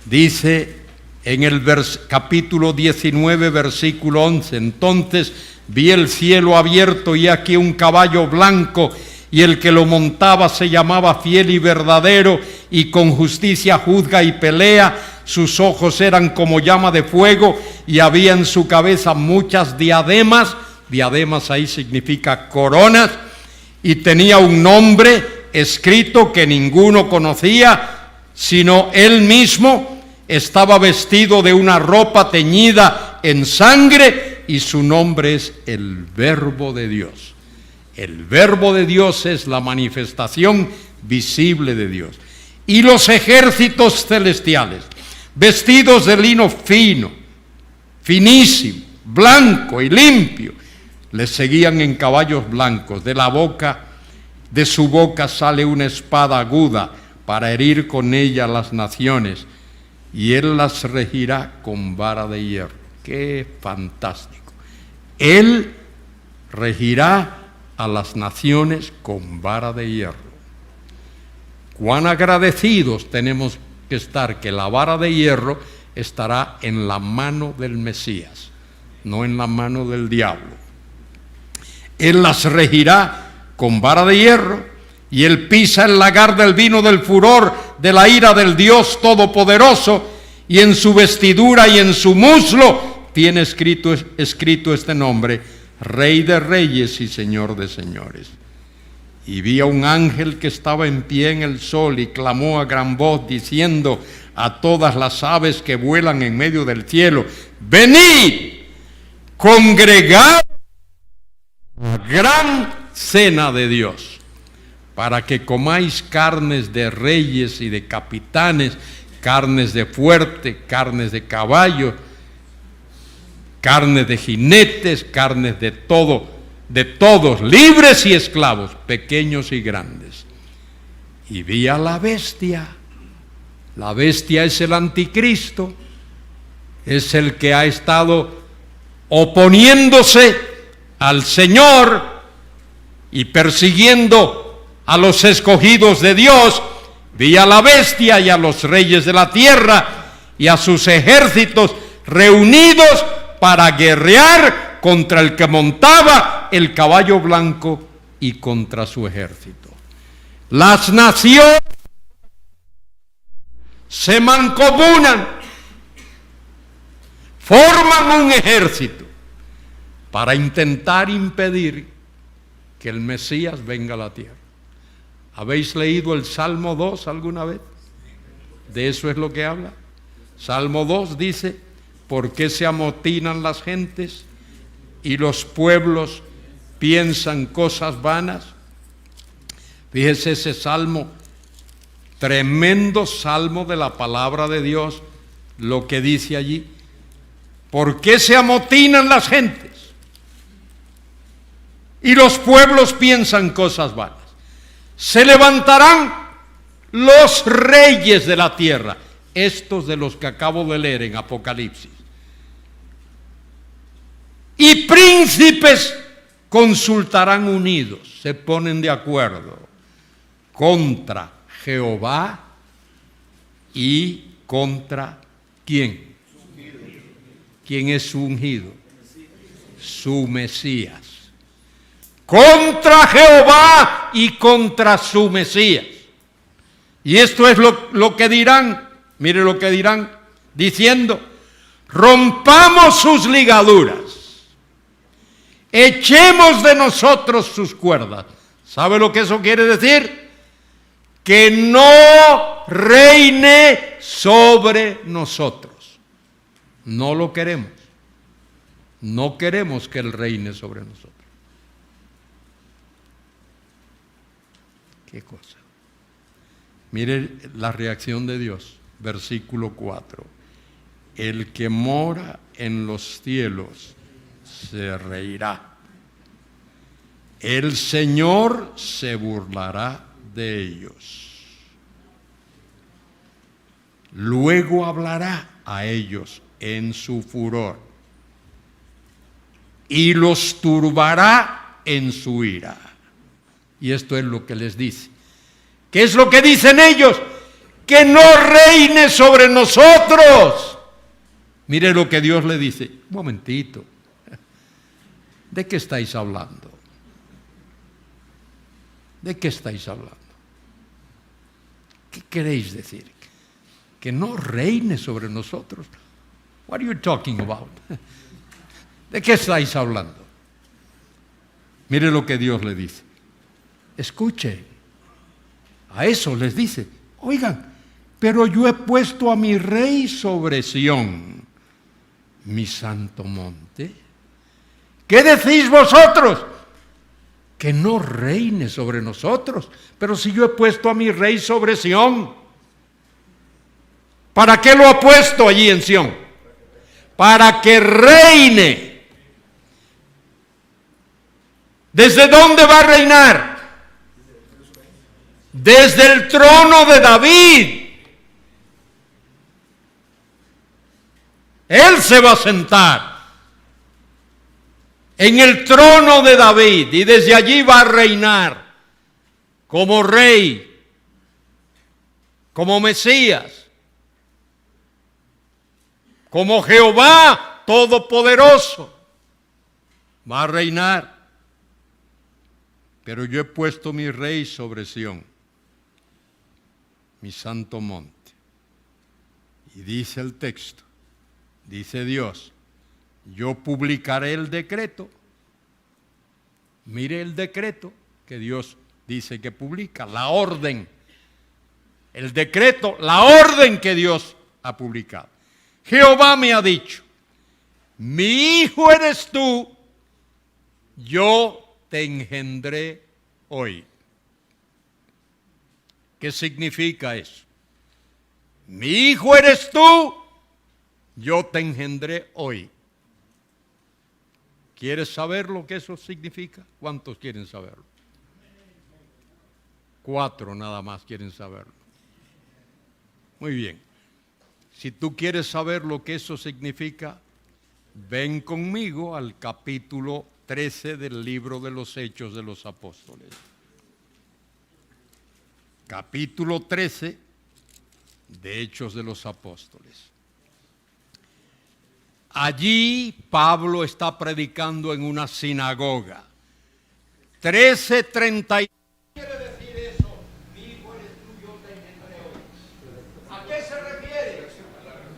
S1: Dice en el capítulo 19, versículo 11, entonces vi el cielo abierto y aquí un caballo blanco, y el que lo montaba se llamaba Fiel y Verdadero, y con justicia juzga y pelea. Sus ojos eran como llama de fuego, y había en su cabeza muchas diademas. Diademas ahí significa coronas, y tenía un nombre escrito que ninguno conocía, sino él mismo. Estaba vestido de una ropa teñida en sangre, y su nombre es el Verbo de Dios. El Verbo de Dios es la manifestación visible de Dios. Y los ejércitos celestiales, vestidos de lino fino, finísimo, blanco y limpio, les seguían en caballos blancos. De su boca sale una espada aguda para herir con ella las naciones, y él las regirá con vara de hierro. ¡Qué fantástico! Él regirá a las naciones con vara de hierro. Cuán agradecidos tenemos que estar que la vara de hierro estará en la mano del Mesías, no en la mano del diablo. Él las regirá con vara de hierro, y él pisa el lagar del vino del furor de la ira del Dios Todopoderoso, y en su vestidura y en su muslo tiene escrito este nombre: Rey de Reyes y Señor de Señores. Y vi a un ángel que estaba en pie en el sol y clamó a gran voz diciendo a todas las aves que vuelan en medio del cielo: venid, congregad la gran cena de Dios, para que comáis carnes de reyes y de capitanes, carnes de fuerte, carnes de caballo, carnes de jinetes, carnes de todos, libres y esclavos, pequeños y grandes. Y vi a la bestia. La bestia es el anticristo, es el que ha estado oponiéndose al Señor y persiguiendo a los escogidos de Dios. Vi a la bestia y a los reyes de la tierra y a sus ejércitos reunidos para guerrear contra el que montaba el caballo blanco y contra su ejército. Las naciones se mancomunan, forman un ejército para intentar impedir que el Mesías venga a la tierra. ¿Habéis leído el Salmo 2 alguna vez? De eso es lo que habla. Salmo 2 dice: ¿por qué se amotinan las gentes y los pueblos piensan cosas vanas? Fíjese ese salmo, tremendo salmo de la palabra de Dios, lo que dice allí. ¿Por qué se amotinan las gentes y los pueblos piensan cosas vanas? Se levantarán los reyes de la tierra, estos de los que acabo de leer en Apocalipsis, y príncipes consultarán unidos, se ponen de acuerdo contra Jehová y contra ¿quién? ¿Quién es su ungido? Su Mesías. Contra Jehová y contra su Mesías. Y esto es lo que dirán. Mire lo que dirán, diciendo: rompamos sus ligaduras, echemos de nosotros sus cuerdas. ¿Sabe lo que eso quiere decir? Que no reine sobre nosotros. No lo queremos. No queremos que Él reine sobre nosotros. ¿Qué cosa? Mire la reacción de Dios. Versículo 4. El que mora en los cielos se reirá. el Señor se burlará de ellos. Luego hablará a ellos en su furor y los turbará en su ira. Y esto es lo que les dice. ¿Qué es lo que dicen ellos? Que no reine sobre nosotros. Mire lo que Dios le dice. Un momentito. ¿De qué estáis hablando? ¿De qué estáis hablando? ¿Qué queréis decir? Que no reine sobre nosotros. What are you talking about? ¿De qué estáis hablando? Mire lo que Dios le dice. Escuche. A eso les dice, oigan, pero yo he puesto a mi rey sobre Sión, mi santo monte. ¿Qué decís vosotros? Que no reine sobre nosotros. Pero si yo he puesto a mi rey sobre Sión, ¿para qué lo ha puesto allí en Sión? Para que reine. ¿Desde dónde va a reinar? Desde el trono de David. Él se va a sentar en el trono de David y desde allí va a reinar como rey, como Mesías, como Jehová Todopoderoso. Va a reinar. Pero yo he puesto mi rey sobre Sión, mi santo monte. Y dice el texto, dice Dios, yo publicaré el decreto. Mire el decreto que Dios dice que publica, la orden. El decreto, la orden que Dios ha publicado. Jehová me ha dicho, mi hijo eres tú, yo te engendré hoy. ¿Qué significa eso? Mi hijo eres tú, yo te engendré hoy. ¿Quieres saber lo que eso significa? ¿Cuántos quieren saberlo? 4 nada más quieren saberlo. Muy bien. Si tú quieres saber lo que eso significa, ven conmigo al capítulo 13 del libro de los Hechos de los Apóstoles. Capítulo 13 de Hechos de los Apóstoles. Allí Pablo está predicando en una sinagoga. 13:30. Quiere decir eso, mi hijo eres tú, yo te engendré hoy. ¿A qué se refiere?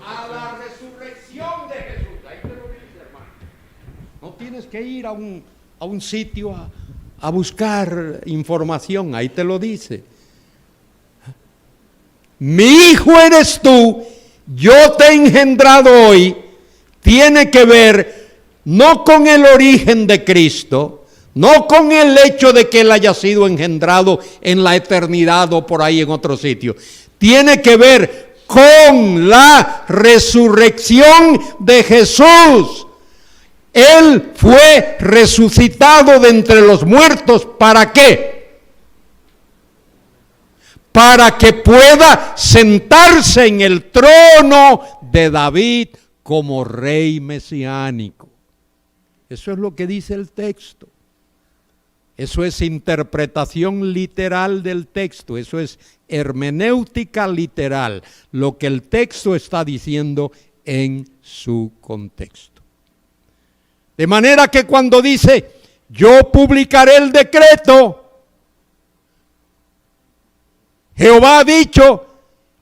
S1: A la resurrección de Jesús. Ahí te lo dice, hermano. No tienes que ir a un sitio a buscar información, ahí te lo dice. Mi hijo eres tú, yo te he engendrado hoy. Tiene que ver no con el origen de Cristo, no con el hecho de que Él haya sido engendrado en la eternidad o por ahí en otro sitio. Tiene que ver con la resurrección de Jesús. Él fue resucitado de entre los muertos. ¿Para qué? Para que pueda sentarse en el trono de David como rey mesiánico. Eso es lo que dice el texto. Eso es interpretación literal del texto. Eso es hermenéutica literal. Lo que el texto está diciendo en su contexto. De manera que cuando dice, yo publicaré el decreto, Jehová ha dicho,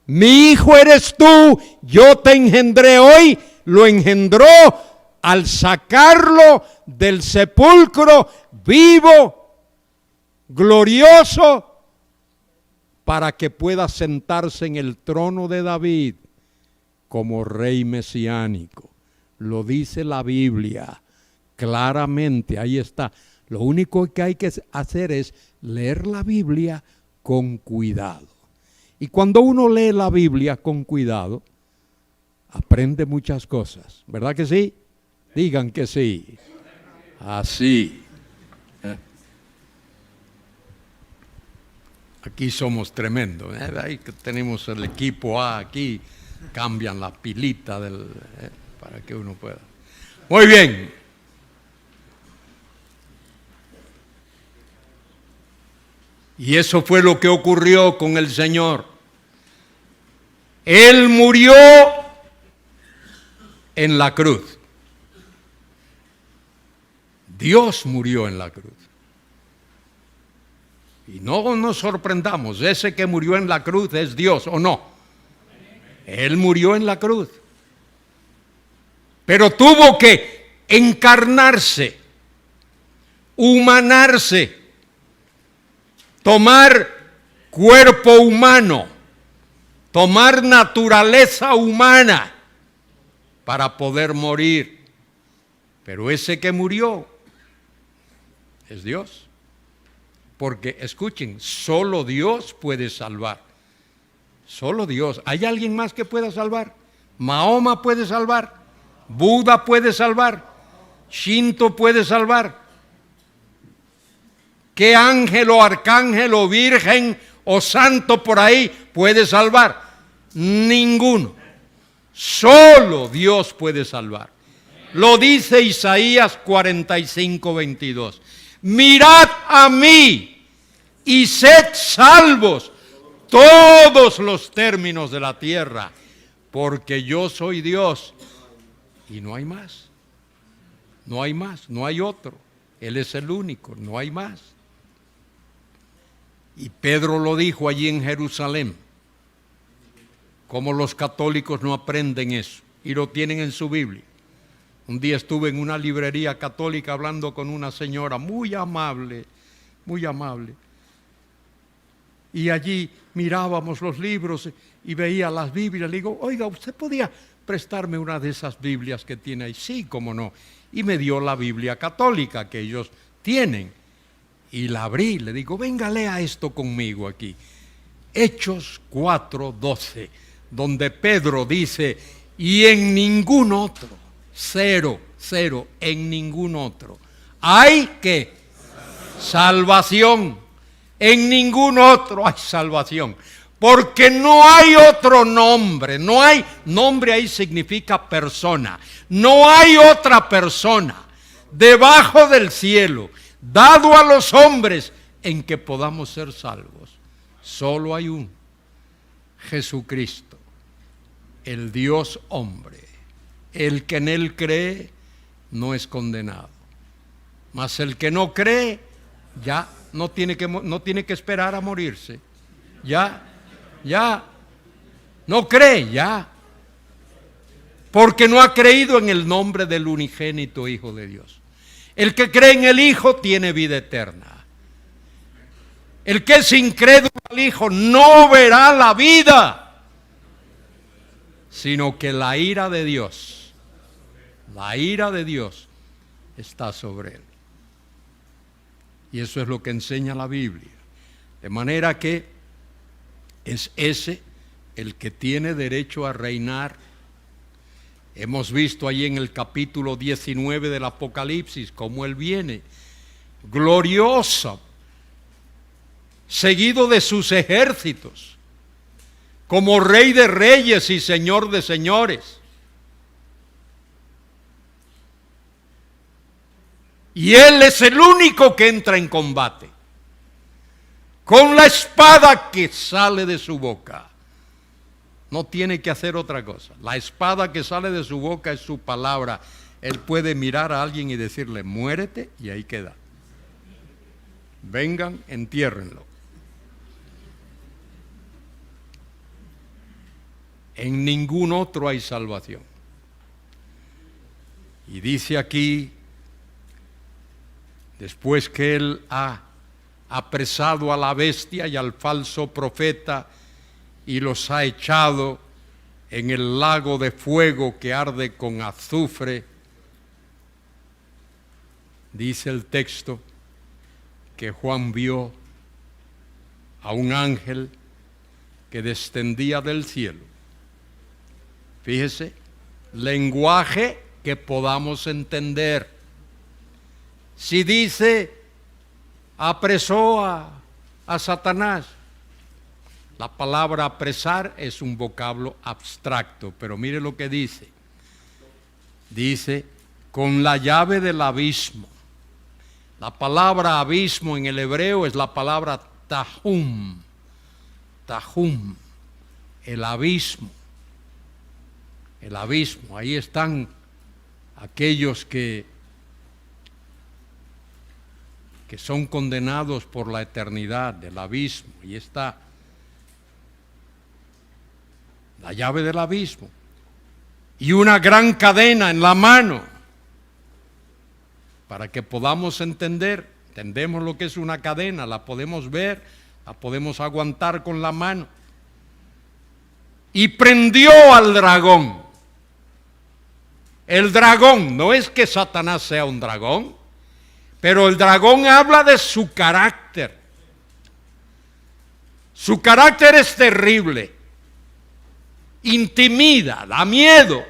S1: mi hijo eres tú, yo te engendré hoy. Lo engendró al sacarlo del sepulcro vivo, glorioso, para que pueda sentarse en el trono de David como rey mesiánico. Lo dice la Biblia claramente, ahí está. Lo único que hay que hacer es leer la Biblia con cuidado. Y cuando uno lee la Biblia con cuidado, aprende muchas cosas, ¿verdad que sí? Digan que sí. Así. Aquí somos tremendos. Ahí que tenemos el equipo A aquí, cambian la pilita para que uno pueda. Muy bien. Y eso fue lo que ocurrió con el Señor. Él murió en la cruz. Dios murió en la cruz. Y no nos sorprendamos, ese que murió en la cruz es Dios, ¿o no? Él murió en la cruz. Pero tuvo que encarnarse, humanarse, tomar cuerpo humano, tomar naturaleza humana para poder morir. Pero ese que murió es Dios. Porque, escuchen, solo Dios puede salvar. Solo Dios. ¿Hay alguien más que pueda salvar? Mahoma puede salvar. Buda puede salvar. Shinto puede salvar. ¿Qué ángel o arcángel o virgen o santo por ahí puede salvar? Ninguno. Solo Dios puede salvar. Lo dice Isaías 45:22. Mirad a mí y sed salvos todos los términos de la tierra, porque yo soy Dios y no hay más. No hay más, no hay otro. Él es el único, no hay más. Y Pedro lo dijo allí en Jerusalén. Como los católicos no aprenden eso y lo tienen en su Biblia. Un día estuve en una librería católica hablando con una señora muy amable, muy amable. Y allí mirábamos los libros y veía las Biblias. Le digo, oiga, ¿usted podía prestarme una de esas Biblias que tiene ahí? Sí, cómo no. Y me dio la Biblia católica que ellos tienen. Y la abrí, le digo, venga, lea esto conmigo aquí. Hechos 4:12, donde Pedro dice, y en ningún otro, cero, en ningún otro, hay que salvación. En ningún otro hay salvación. Porque no hay otro nombre, no hay, nombre ahí significa persona. No hay otra persona debajo del cielo dado a los hombres en que podamos ser salvos. Solo hay uno, Jesucristo, el Dios hombre. El que en él cree no es condenado. Mas el que no cree ya no tiene que esperar a morirse. Ya no cree, ya. Porque no ha creído en el nombre del unigénito Hijo de Dios. El que cree en el Hijo tiene vida eterna. El que es incrédulo al Hijo no verá la vida, sino que la ira de Dios está sobre él. Y eso es lo que enseña la Biblia. De manera que es ese el que tiene derecho a reinar. Hemos visto ahí en el capítulo 19 del Apocalipsis cómo él viene glorioso, seguido de sus ejércitos, como Rey de reyes y Señor de señores. Y él es el único que entra en combate con la espada que sale de su boca. No tiene que hacer otra cosa. La espada que sale de su boca es su palabra. Él puede mirar a alguien y decirle, muérete, y ahí queda. Vengan, entiérrenlo. En ningún otro hay salvación. Y dice aquí, después que él ha apresado a la bestia y al falso profeta y los ha echado en el lago de fuego que arde con azufre, dice el texto que Juan vio a un ángel que descendía del cielo. Fíjese, lenguaje que podamos entender. Si dice, apresó a Satanás, La palabra apresar es un vocablo abstracto, pero mire lo que dice. Dice, con la llave del abismo. La palabra abismo en el hebreo es la palabra tahum. Tahum, el abismo. El abismo, ahí están aquellos que son condenados por la eternidad del abismo. Ahí está la llave del abismo. Y una gran cadena en la mano. Para que podamos entendemos lo que es una cadena, la podemos ver, la podemos aguantar con la mano. Y prendió al dragón. El dragón, no es que Satanás sea un dragón, pero el dragón habla de su carácter. Su carácter es terrible, intimida, da miedo.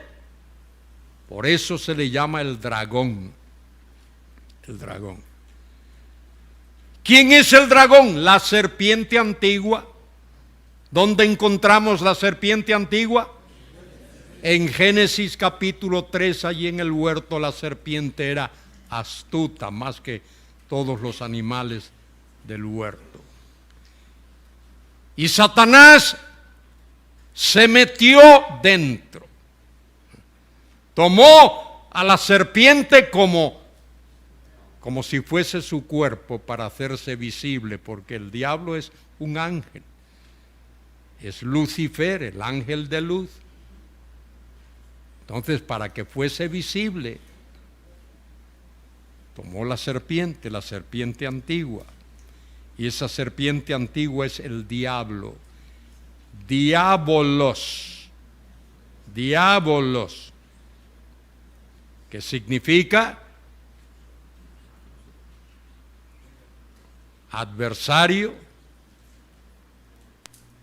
S1: Por eso se le llama el dragón. El dragón. ¿Quién es el dragón? La serpiente antigua. ¿Dónde encontramos la serpiente antigua? En Génesis capítulo 3, allí en el huerto, la serpiente era astuta más que todos los animales del huerto. Y Satanás se metió dentro. Tomó a la serpiente como si fuese su cuerpo para hacerse visible, porque el diablo es un ángel. Es Lucifer, el ángel de luz. Entonces, para que fuese visible, tomó la serpiente antigua. Y esa serpiente antigua es el diablo. Diabolos. Diabolos. ¿Qué significa? Adversario,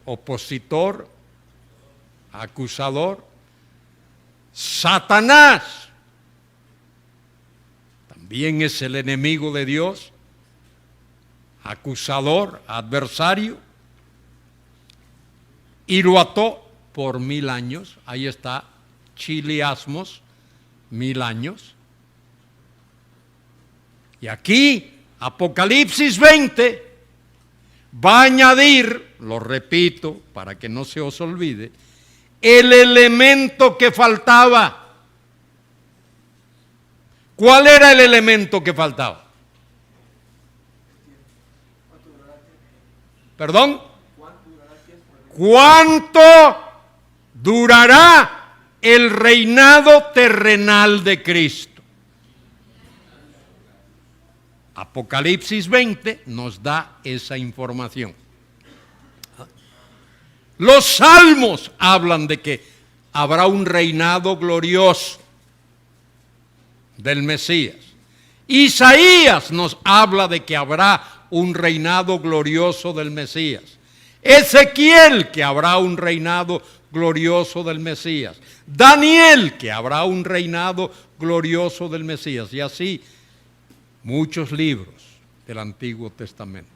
S1: opositor, acusador. Satanás también es el enemigo de Dios, acusador, adversario, y lo ató por 1000 años. Ahí está, chiliasmos, 1000 años. Y aquí, Apocalipsis 20 va a añadir, lo repito para que no se os olvide, el elemento que faltaba. ¿Cuál era el elemento que faltaba? ¿Perdón? ¿Cuánto durará el reinado terrenal de Cristo? Apocalipsis 20 nos da esa información. Los salmos hablan de que habrá un reinado glorioso del Mesías. Isaías nos habla de que habrá un reinado glorioso del Mesías. Ezequiel, que habrá un reinado glorioso del Mesías. Daniel, que habrá un reinado glorioso del Mesías. Y así muchos libros del Antiguo Testamento.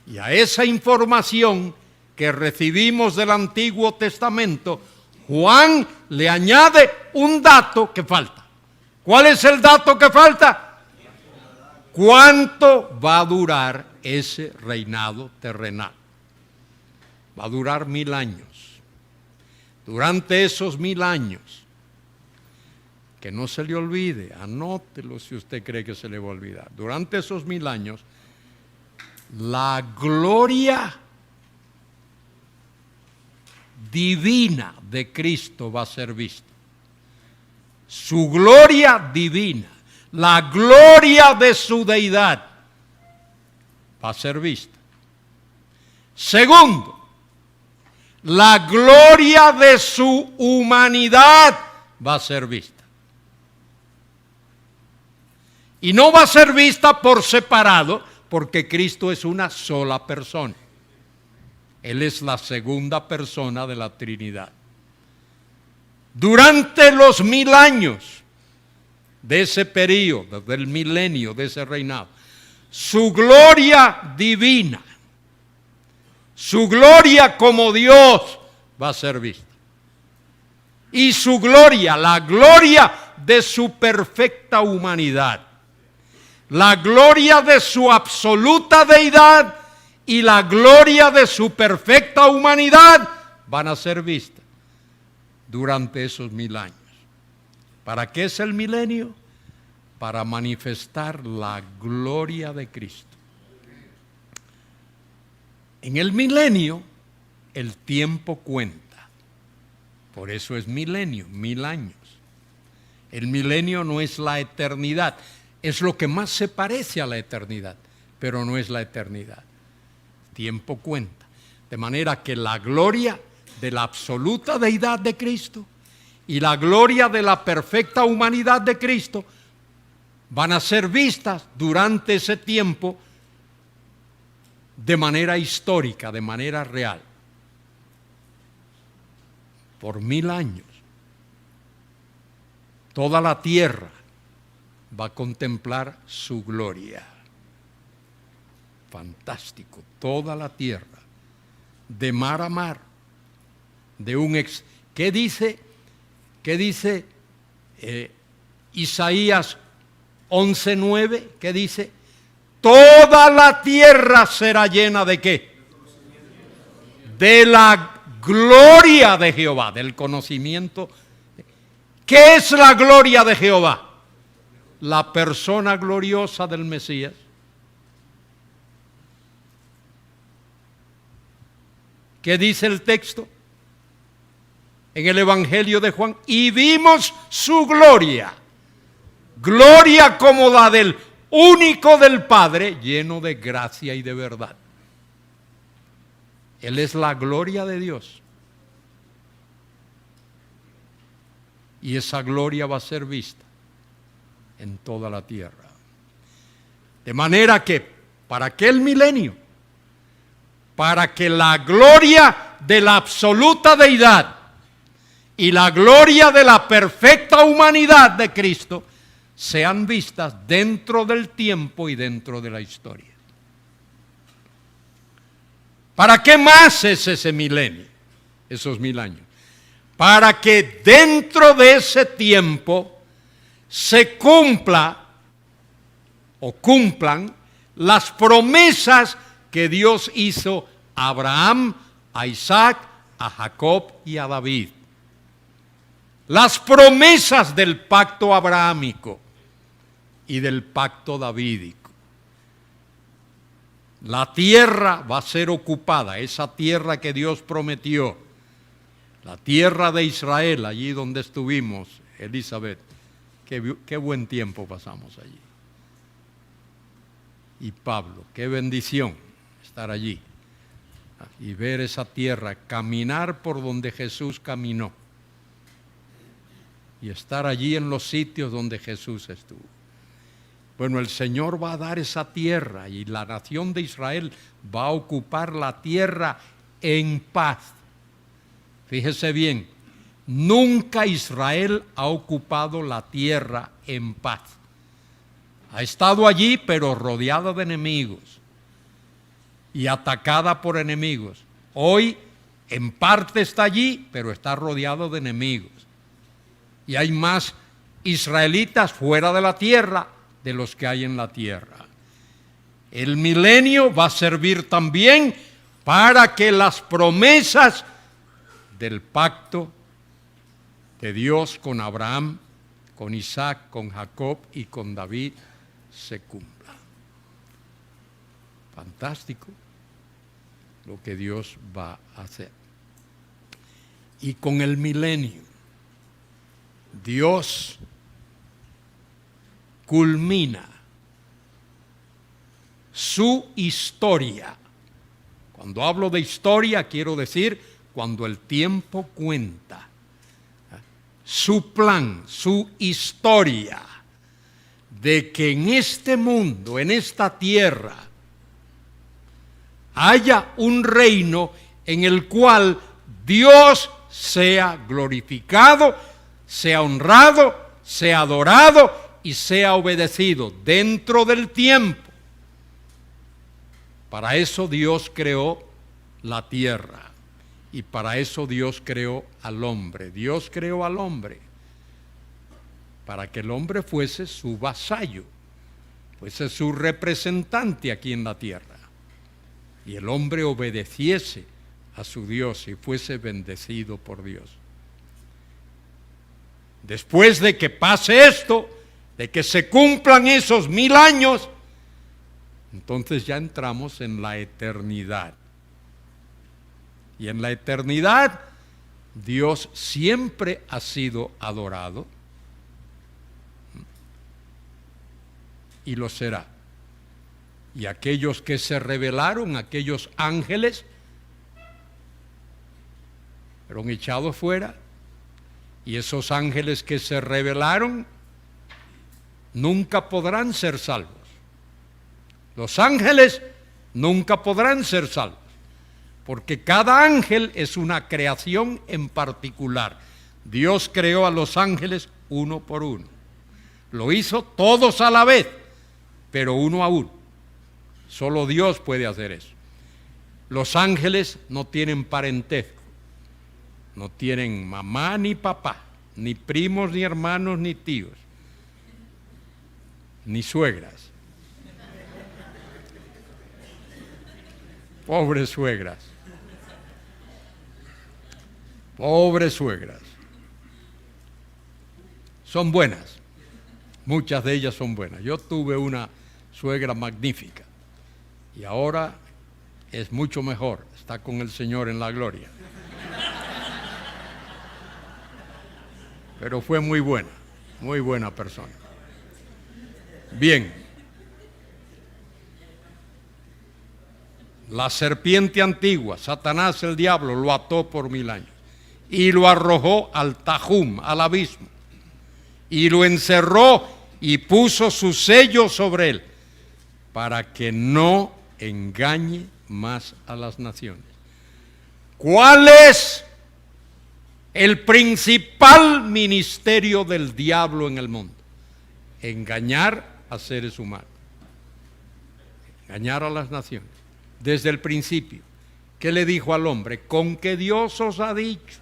S1: Y a esa información que recibimos del Antiguo Testamento, Juan le añade un dato que falta. ¿Cuál es el dato que falta? ¿Cuánto va a durar ese reinado terrenal? Va a durar 1000 años. Durante esos 1000 años, que no se le olvide, anótelo si usted cree que se le va a olvidar. Durante esos 1000 años, la gloria divina de Cristo va a ser vista. Su gloria divina, la gloria de su deidad va a ser vista. Segundo, la gloria de su humanidad va a ser vista. Y no va a ser vista por separado, porque Cristo es una sola persona. Él es la segunda persona de la Trinidad. Durante los 1000 años de ese periodo, del milenio, de ese reinado, su gloria divina, Su gloria como Dios va a ser vista. Y su gloria, la gloria de su perfecta humanidad, la gloria de su absoluta deidad y la gloria de su perfecta humanidad van a ser vistas durante esos 1000 años. ¿Para qué es el milenio? Para manifestar la gloria de Cristo. En el milenio, el tiempo cuenta. Por eso es milenio, 1000 años. El milenio no es la eternidad. Es lo que más se parece a la eternidad, pero no es la eternidad. Tiempo cuenta. De manera que la gloria de la absoluta deidad de Cristo y la gloria de la perfecta humanidad de Cristo van a ser vistas durante ese tiempo de manera histórica, de manera real, por 1000 años. Toda la tierra va a contemplar su gloria. Fantástico, toda la tierra, de mar a mar, de un ¿Qué dice Isaías 11:9? ¿Qué dice? Toda la tierra será llena ¿de qué? De la gloria de Jehová, del conocimiento. ¿Qué es la gloria de Jehová? La persona gloriosa del Mesías. ¿Qué dice el texto? En el Evangelio de Juan, y vimos su gloria, gloria como la del único del Padre, lleno de gracia y de verdad. Él es la gloria de Dios. Y esa gloria va a ser vista en toda la tierra. De manera que, ¿para qué el milenio? Para que la gloria de la absoluta deidad y la gloria de la perfecta humanidad de Cristo sean vistas dentro del tiempo y dentro de la historia. ¿Para qué más es ese milenio? Esos 1000 años. Para que dentro de ese tiempo se cumplan las promesas que Dios hizo a Abraham, a Isaac, a Jacob y a David. Las promesas del pacto abrahámico y del pacto davídico. La tierra va a ser ocupada, esa tierra que Dios prometió, la tierra de Israel, allí donde estuvimos, Elizabeth. Qué buen tiempo pasamos allí. Y Pablo, qué bendición estar allí y ver esa tierra, caminar por donde Jesús caminó y estar allí en los sitios donde Jesús estuvo. Bueno, el Señor va a dar esa tierra y la nación de Israel va a ocupar la tierra en paz. Fíjese bien, nunca Israel ha ocupado la tierra en paz. Ha estado allí, pero rodeada de enemigos y atacada por enemigos. Hoy, en parte está allí, pero está rodeado de enemigos. Y hay más israelitas fuera de la tierra de los que hay en la tierra. El milenio va a servir también para que las promesas del pacto de Dios con Abraham, con Isaac, con Jacob y con David se cumplan. Fantástico lo que Dios va a hacer. Y con el milenio, Dios culmina su historia. Cuando hablo de historia, quiero decir cuando el tiempo cuenta. Su plan, su historia de que en este mundo, en esta tierra, haya un reino en el cual Dios sea glorificado, sea honrado, sea adorado y sea obedecido dentro del tiempo. Para eso Dios creó la tierra. Y para eso Dios creó al hombre. Dios creó al hombre para que el hombre fuese su vasallo, fuese su representante aquí en la tierra. Y el hombre obedeciese a su Dios y fuese bendecido por Dios. Después de que pase esto, de que se cumplan esos 1000 años, entonces ya entramos en la eternidad. Y en la eternidad, Dios siempre ha sido adorado y lo será. Y aquellos que se rebelaron, aquellos ángeles, fueron echados fuera. Y esos ángeles que se rebelaron nunca podrán ser salvos. Los ángeles nunca podrán ser salvos, porque cada ángel es una creación en particular. Dios creó a los ángeles uno por uno. Lo hizo todos a la vez, pero uno a uno. Solo Dios puede hacer eso. Los ángeles no tienen parentesco. No tienen mamá ni papá, ni primos, ni hermanos, ni tíos, ni suegras. Pobres suegras. Pobres suegras. Son buenas. Muchas de ellas son buenas. Yo tuve una suegra magnífica y ahora es mucho mejor. Está con el Señor en la gloria. Pero fue muy buena persona. Bien. La serpiente antigua, Satanás el diablo, lo ató por 1000 años y lo arrojó al Tajum, al abismo, y lo encerró y puso su sello sobre él para que no engañe más a las naciones. ¿Cuál es el principal ministerio del diablo en el mundo? Engañar a seres humanos, engañar a las naciones. Desde el principio, ¿qué le dijo al hombre? Con que Dios os ha dicho.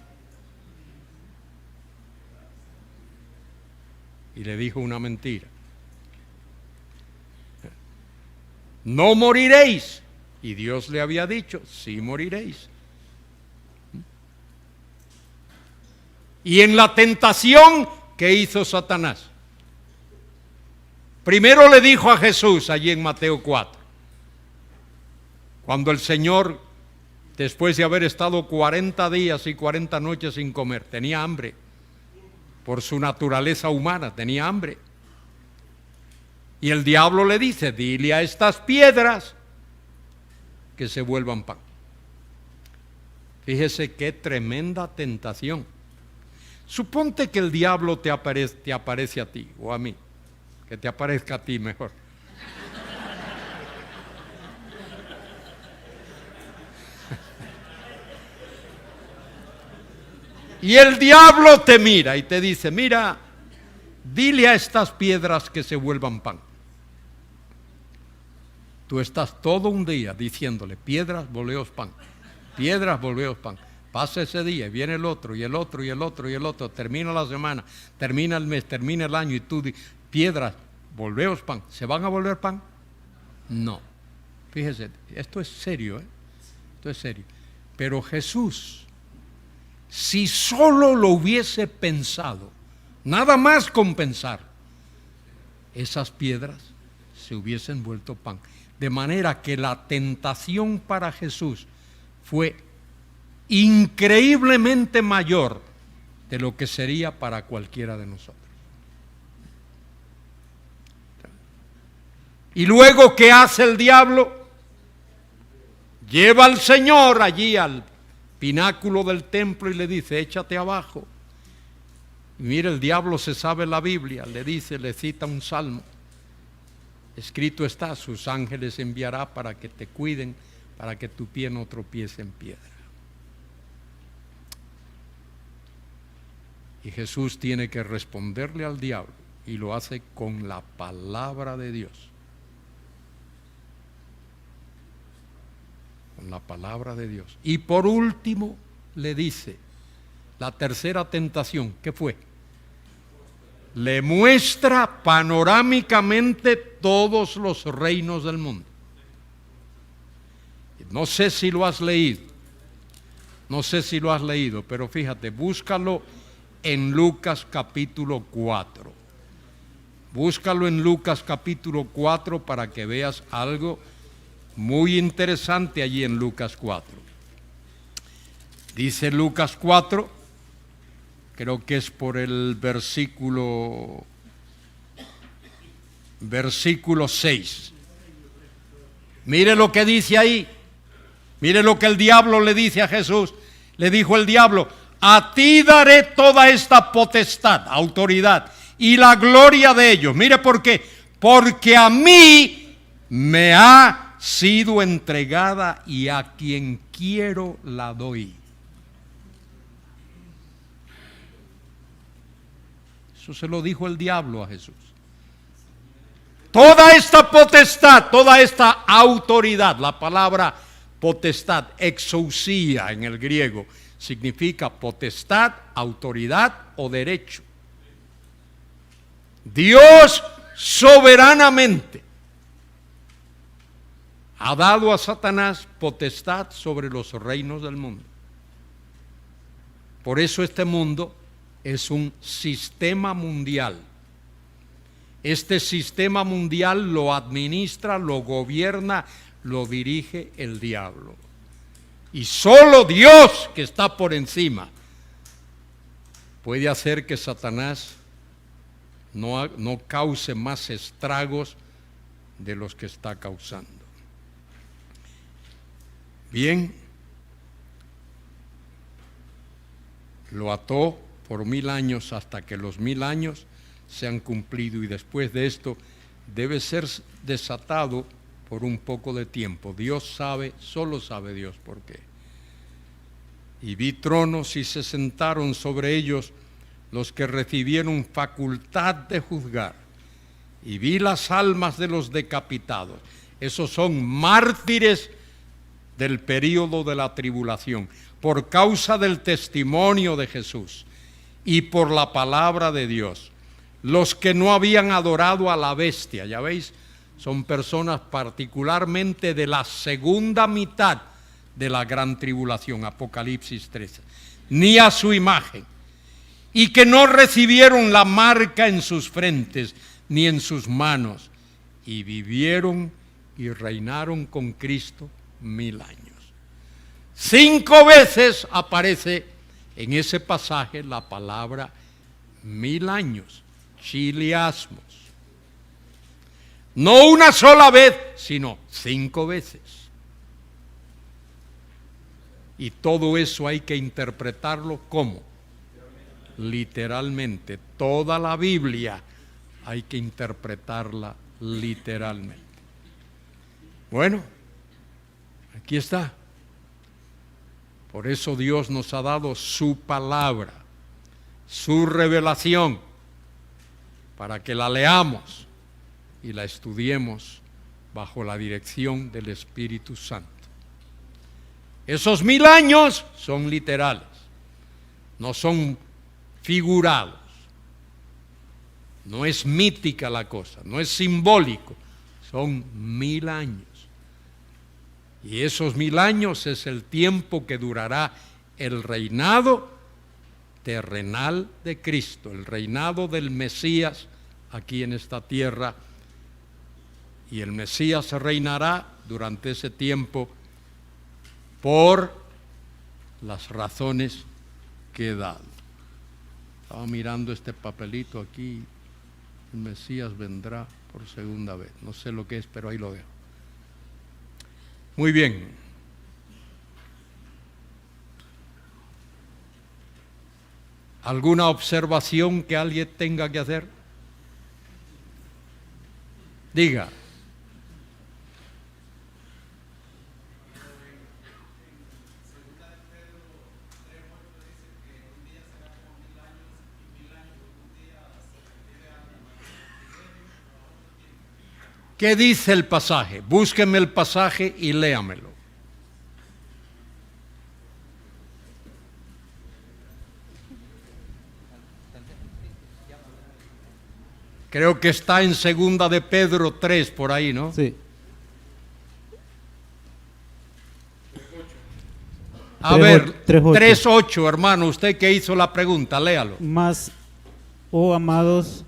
S1: Y le dijo una mentira. No moriréis. Y Dios le había dicho, sí moriréis. Y en la tentación, ¿qué hizo Satanás? Primero le dijo a Jesús, allí en Mateo 4, cuando el Señor, después de haber estado 40 días y 40 noches sin comer, tenía hambre, por su naturaleza humana, tenía hambre. Y el diablo le dice, dile a estas piedras que se vuelvan pan. Fíjese qué tremenda tentación. Suponte que el diablo te aparece a ti o a mí, que te aparezca a ti mejor. Y el diablo te mira y te dice, mira, dile a estas piedras que se vuelvan pan. Tú estás todo un día diciéndole, piedras, volveos pan, piedras, volveos pan. Pasa ese día y viene el otro y el otro y el otro y el otro. Termina la semana, termina el mes, termina el año y tú dices, piedras, volveos pan. ¿Se van a volver pan? No. Fíjese, esto es serio, ¿eh? Esto es serio. Pero Jesús, si solo lo hubiese pensado, nada más con pensar, esas piedras se hubiesen vuelto pan. De manera que la tentación para Jesús fue increíblemente mayor de lo que sería para cualquiera de nosotros. Y luego, ¿qué hace el diablo? Lleva al Señor allí al pináculo del templo y le dice, échate abajo. Y mire, el diablo se sabe la Biblia, le dice, le cita un salmo. Escrito está, sus ángeles enviará para que te cuiden, para que tu pie no tropiece en piedra. Y Jesús tiene que responderle al diablo y lo hace con la palabra de Dios. con la palabra de Dios. Y por último le dice, la tercera tentación, ¿qué fue? Le muestra panorámicamente todos los reinos del mundo. No sé si lo has leído, pero fíjate, búscalo en Lucas capítulo 4. Búscalo en Lucas capítulo 4 para que veas algo muy interesante allí en Lucas 4. Dice Lucas 4, creo que es por el versículo 6. Mire lo que dice ahí. Mire lo que el diablo le dice a Jesús. Le dijo el diablo: a ti daré toda esta potestad, autoridad y la gloria de ellos. Mire por qué. Porque a mí me ha sido entregada y a quien quiero la doy. Eso se lo dijo el diablo a Jesús. Toda esta potestad, toda esta autoridad, la palabra potestad, exousia en el griego, significa potestad, autoridad o derecho. Dios soberanamente ha dado a Satanás potestad sobre los reinos del mundo. Por eso este mundo es un sistema mundial. Este sistema mundial lo administra, lo gobierna, lo dirige el diablo. Y solo Dios, que está por encima, puede hacer que Satanás no cause más estragos de los que está causando. Bien, lo ató por 1000 años hasta que los 1000 años se han cumplido, y después de esto debe ser desatado por un poco de tiempo. Dios sabe, solo sabe Dios por qué. Y vi tronos y se sentaron sobre ellos los que recibieron facultad de juzgar. Y vi las almas de los decapitados. Esos son mártires del período de la tribulación, por causa del testimonio de Jesús y por la palabra de Dios. Los que no habían adorado a la bestia, ya veis, son personas particularmente de la segunda mitad de la gran tribulación, Apocalipsis 13, ni a su imagen, y que no recibieron la marca en sus frentes ni en sus manos, y vivieron y reinaron con Cristo 1000 años. 5 veces aparece en ese pasaje la palabra 1000 años, chiliasmos. No una sola vez, sino 5 veces. Y todo eso hay que interpretarlo ¿cómo? Literalmente. Toda la Biblia hay que interpretarla literalmente. Bueno, aquí está. Por eso Dios nos ha dado su palabra, su revelación, para que la leamos y la estudiemos bajo la dirección del Espíritu Santo. Esos 1000 años son literales, no son figurados. No es mítica la cosa, no es simbólico, son 1000 años. Y esos 1000 años es el tiempo que durará el reinado terrenal de Cristo, el reinado del Mesías aquí en esta tierra. Y el Mesías reinará durante ese tiempo por las razones que he dado. Estaba mirando este papelito aquí. El Mesías vendrá por segunda vez. No sé lo que es, pero ahí lo dejo. Muy bien. ¿Alguna observación que alguien tenga que hacer? Diga. ¿Qué dice el pasaje? Búsqueme el pasaje y léamelo. Creo que está en segunda de Pedro 3, por ahí, ¿no?
S2: Sí.
S1: A
S2: 3:8.
S1: ver,
S2: 3:8.
S1: 3:8, hermano, usted que hizo la pregunta, léalo.
S2: Mas, oh amados,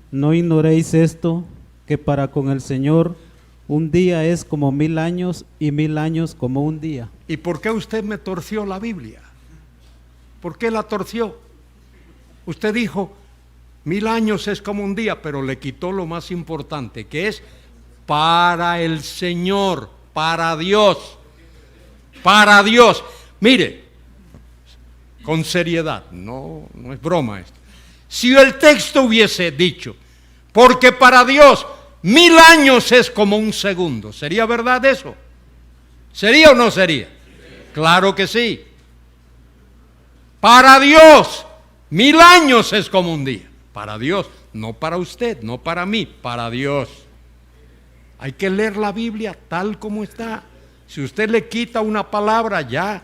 S2: no ignoréis esto, que para con el Señor un día es como 1000 años y 1000 años como un día.
S1: ¿Y por qué usted me torció la Biblia? ¿Por qué la torció? Usted dijo, 1000 años es como un día, pero le quitó lo más importante, que es para el Señor, para Dios, para Dios. Mire, con seriedad, no es broma esto. Si el texto hubiese dicho, porque para Dios 1000 años es como un segundo, ¿sería verdad eso? ¿Sería o no sería? Claro que sí. Para Dios 1000 años es como un día. Para Dios, no para usted, no para mí, para Dios. Hay que leer la Biblia tal como está. Si usted le quita una palabra, ya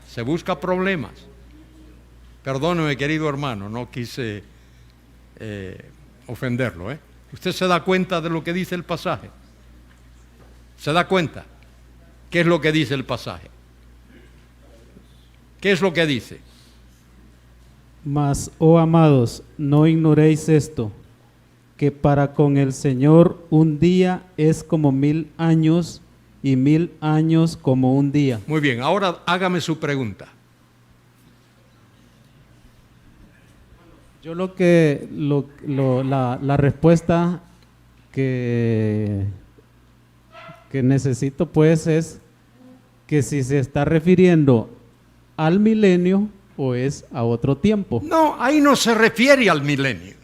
S1: se busca problemas. Perdóneme, querido hermano, no quise ofenderlo. ¿Usted se da cuenta de lo que dice el pasaje? ¿Se da cuenta? ¿Qué es lo que dice el pasaje? ¿Qué es lo que dice?
S2: Mas, oh amados, no ignoréis esto, que para con el Señor un día es como 1000 años y 1000 años como un día.
S1: Muy bien, ahora hágame su pregunta.
S2: Yo la respuesta que necesito pues es que si se está refiriendo al milenio o es a otro tiempo.
S1: No, ahí no se refiere al milenio.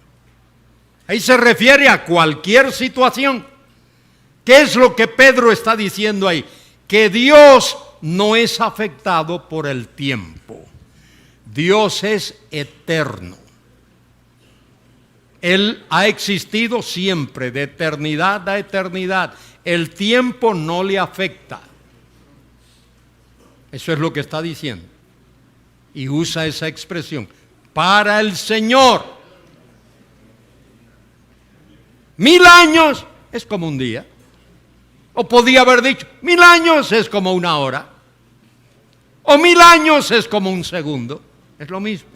S1: Ahí se refiere a cualquier situación. ¿Qué es lo que Pedro está diciendo ahí? Que Dios no es afectado por el tiempo. Dios es eterno. Él ha existido siempre, de eternidad a eternidad. El tiempo no le afecta. Eso es lo que está diciendo. Y usa esa expresión. Para el Señor. 1000 años es como un día. O podía haber dicho, 1000 años es como una hora. O 1000 años es como un segundo. Es lo mismo.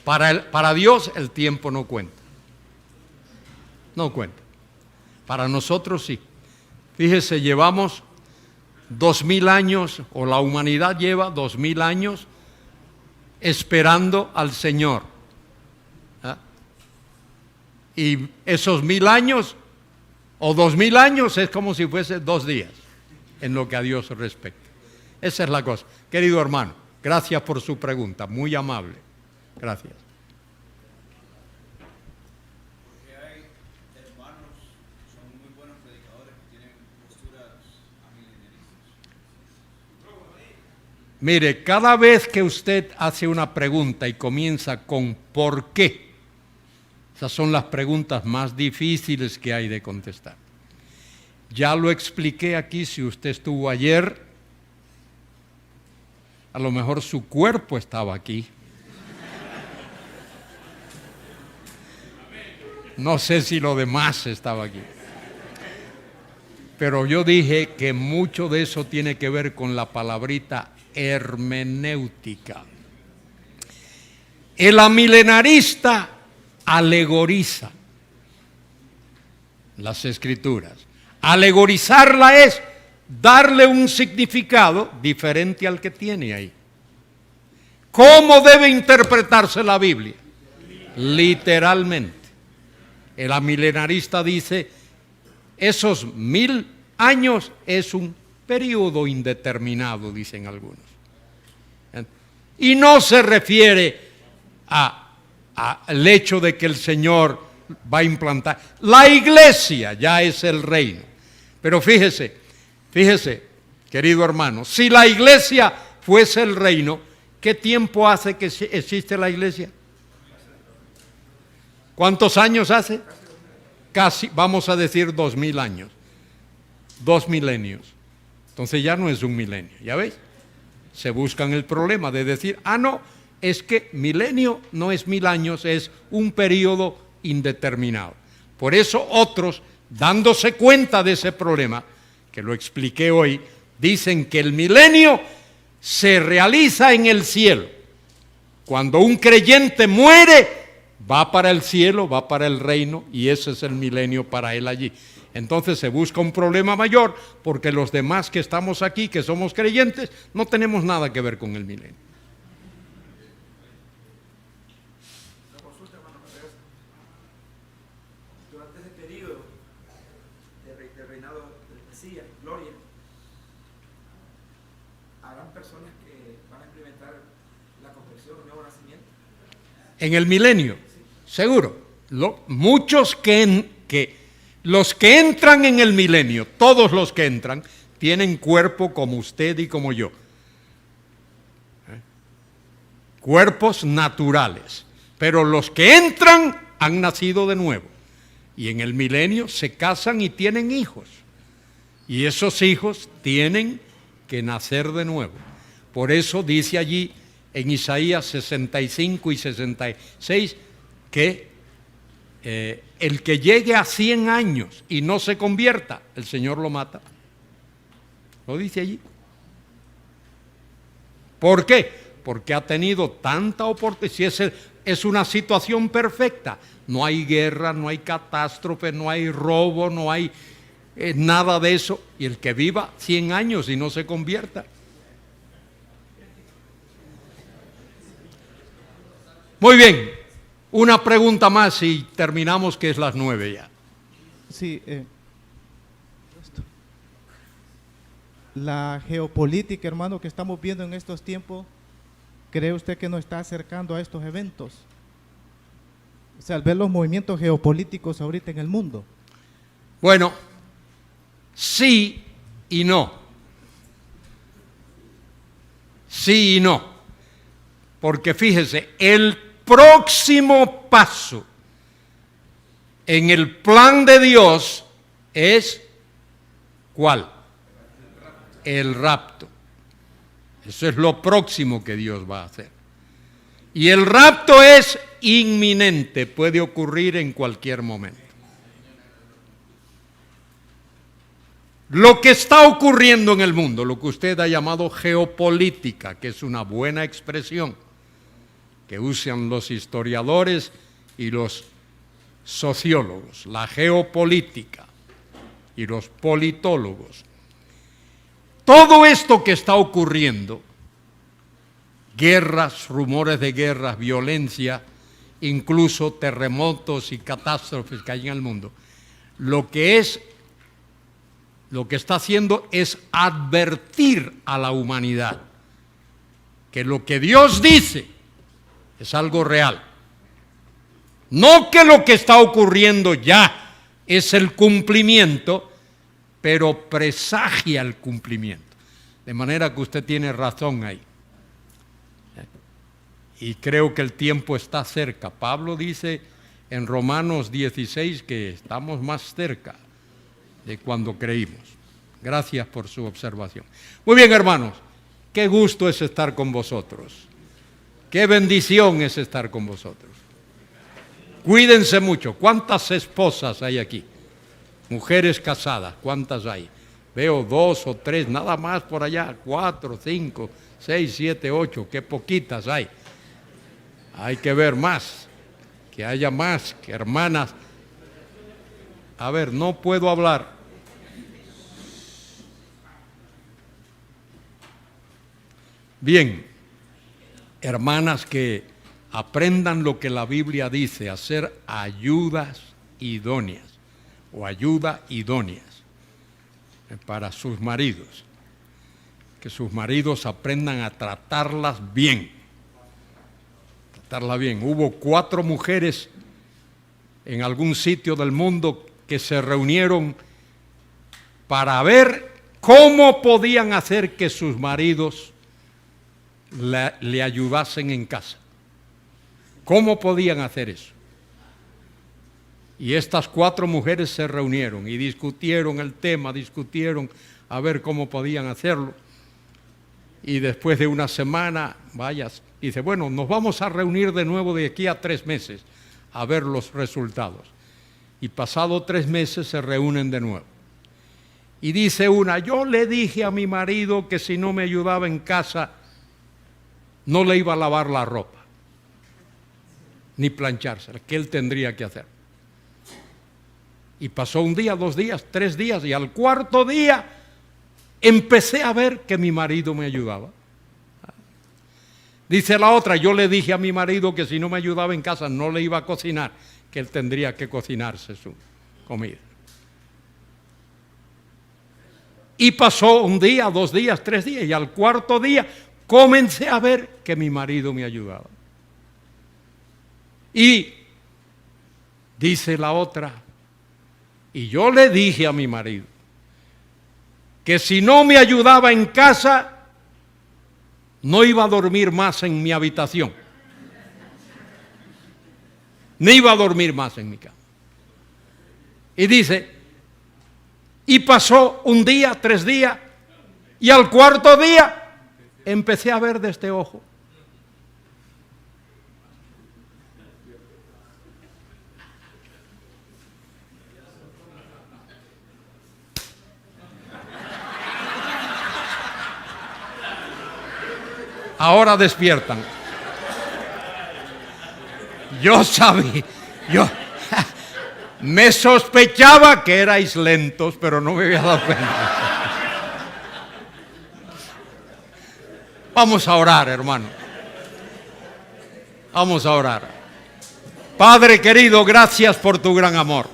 S1: Para Dios el tiempo no cuenta. No cuenta. Para nosotros sí. Fíjese, llevamos 2000 años, o la humanidad lleva 2000 años esperando al Señor. ¿Ah? Y esos 1000 años o 2000 años es como si fuese 2 días en lo que a Dios respecta. Esa es la cosa. Querido hermano, gracias por su pregunta, muy amable. Gracias.
S3: Porque hay hermanos, son muy buenos predicadores que tienen posturas amilenaristas.
S1: Mire, cada vez que usted hace una pregunta y comienza con ¿por qué? Esas son las preguntas más difíciles que hay de contestar. Ya lo expliqué aquí, si usted estuvo ayer, a lo mejor su cuerpo estaba aquí. No sé si lo demás estaba aquí. Pero yo dije que mucho de eso tiene que ver con la palabrita hermenéutica. El amilenarista alegoriza las escrituras. Alegorizarla es darle un significado diferente al que tiene ahí. ¿Cómo debe interpretarse la Biblia? Literalmente. El amilenarista dice, esos 1000 años es un periodo indeterminado, dicen algunos. Y no se refiere al hecho de que el Señor va a implantar. La iglesia ya es el reino. Pero fíjese, querido hermano, si la iglesia fuese el reino, ¿qué tiempo hace que existe la iglesia? ¿Cuántos años hace? Casi, vamos a decir 2000 años. 2 milenios. Entonces ya no es un milenio, ¿ya veis? Se buscan el problema de decir, no, es que milenio no es 1000 años, es un periodo indeterminado. Por eso otros, dándose cuenta de ese problema, que lo expliqué hoy, dicen que el milenio se realiza en el cielo. Cuando un creyente muere, va para el cielo, va para el reino, y ese es el milenio para él allí. Entonces se busca un problema mayor, porque los demás que estamos aquí, que somos creyentes, no tenemos nada que ver con el milenio.
S4: Durante ese periodo del reinado del Mesías, gloria, habrán personas que van a implementar la conversión, el nuevo nacimiento.
S1: En el milenio, seguro. Muchos los que entran en el milenio, todos los que entran, tienen cuerpo como usted y como yo. Cuerpos naturales. Pero los que entran han nacido de nuevo. Y en el milenio se casan y tienen hijos. Y esos hijos tienen que nacer de nuevo. Por eso dice allí en Isaías 65 y 66 que el que llegue a 100 años y no se convierta, el Señor lo mata. Lo dice allí. ¿Por qué? Porque ha tenido tanta oportunidad. Si es una situación perfecta, no hay guerra, no hay catástrofe, no hay robo, no hay nada de eso. Y el que viva 100 años y no se convierta. Muy bien. Una pregunta más y terminamos, que es las 9 ya.
S5: Sí, la geopolítica, hermano, que estamos viendo en estos tiempos, ¿cree usted que nos está acercando a estos eventos? O sea, al ver los movimientos geopolíticos ahorita en el mundo.
S1: Bueno, sí y no. Sí y no. Porque fíjese, el próximo paso en el plan de Dios es ¿cuál? El rapto. Eso es lo próximo que Dios va a hacer. Y el rapto es inminente, puede ocurrir en cualquier momento. Lo que está ocurriendo en el mundo, lo que usted ha llamado geopolítica, que es una buena expresión que usan los historiadores y los sociólogos, la geopolítica y los politólogos. Todo esto que está ocurriendo, guerras, rumores de guerras, violencia, incluso terremotos y catástrofes que hay en el mundo, lo que está haciendo es advertir a la humanidad que lo que Dios dice es algo real. No que lo que está ocurriendo ya es el cumplimiento, pero presagia el cumplimiento. De manera que usted tiene razón ahí. Y creo que el tiempo está cerca. Pablo dice en Romanos 16 que estamos más cerca de cuando creímos. Gracias por su observación. Muy bien, hermanos, qué gusto es estar con vosotros. Qué bendición es estar con vosotros. Cuídense mucho. ¿Cuántas esposas hay aquí? Mujeres casadas, ¿cuántas hay? Veo 2 o 3, nada más por allá, 4, 5, 6, 7, 8, qué poquitas hay. Hay que ver más, que haya más, que hermanas. A ver, no puedo hablar. Bien. Hermanas que aprendan lo que la Biblia dice, hacer ayudas idóneas o ayuda idóneas para sus maridos. Que sus maridos aprendan a tratarlas bien. Tratarlas bien. Hubo 4 mujeres en algún sitio del mundo que se reunieron para ver cómo podían hacer que sus maridos le ayudasen en casa. ¿Cómo podían hacer eso? Y estas 4 mujeres se reunieron y discutieron el tema, discutieron a ver cómo podían hacerlo. Y después de una semana, vaya, Y dice, bueno, nos vamos a reunir de nuevo de aquí a 3 meses a ver los resultados. Y pasado 3 meses se reúnen de nuevo. Y dice una, yo le dije a mi marido que si no me ayudaba en casa, no le iba a lavar la ropa, ni planchársela, que él tendría que hacer. Y pasó 1 día, 2 días, 3 días, y al 4.º día empecé a ver que mi marido me ayudaba. Dice la otra, yo le dije a mi marido que si no me ayudaba en casa no le iba a cocinar, que él tendría que cocinarse su comida. Y pasó 1 día, 2 días, 3 días, y al 4.º día comencé a ver que mi marido me ayudaba. Y dice la otra, y yo le dije a mi marido que si no me ayudaba en casa, no iba a dormir más en mi habitación, ni iba a dormir más en mi cama. Y dice, y pasó 1 día, 3 días, y al 4.º día empecé a ver de este ojo. Ahora despiertan. Yo sabía, me sospechaba que erais lentos, pero no me había dado cuenta. Vamos a orar, hermano. Vamos a orar. Padre querido, gracias por tu gran amor.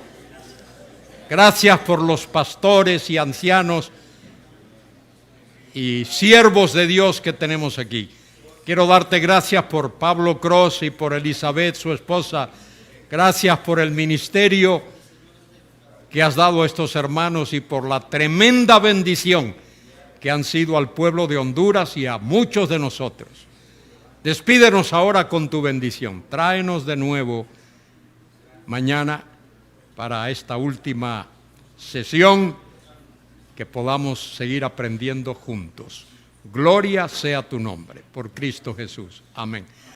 S1: Gracias por los pastores y ancianos y siervos de Dios que tenemos aquí. Quiero darte gracias por Pablo Cross y por Elizabeth, su esposa. Gracias por el ministerio que has dado a estos hermanos y por la tremenda bendición que han sido al pueblo de Honduras y a muchos de nosotros. Despídenos ahora con tu bendición. Tráenos de nuevo mañana para esta última sesión, que podamos seguir aprendiendo juntos. Gloria sea tu nombre, por Cristo Jesús. Amén.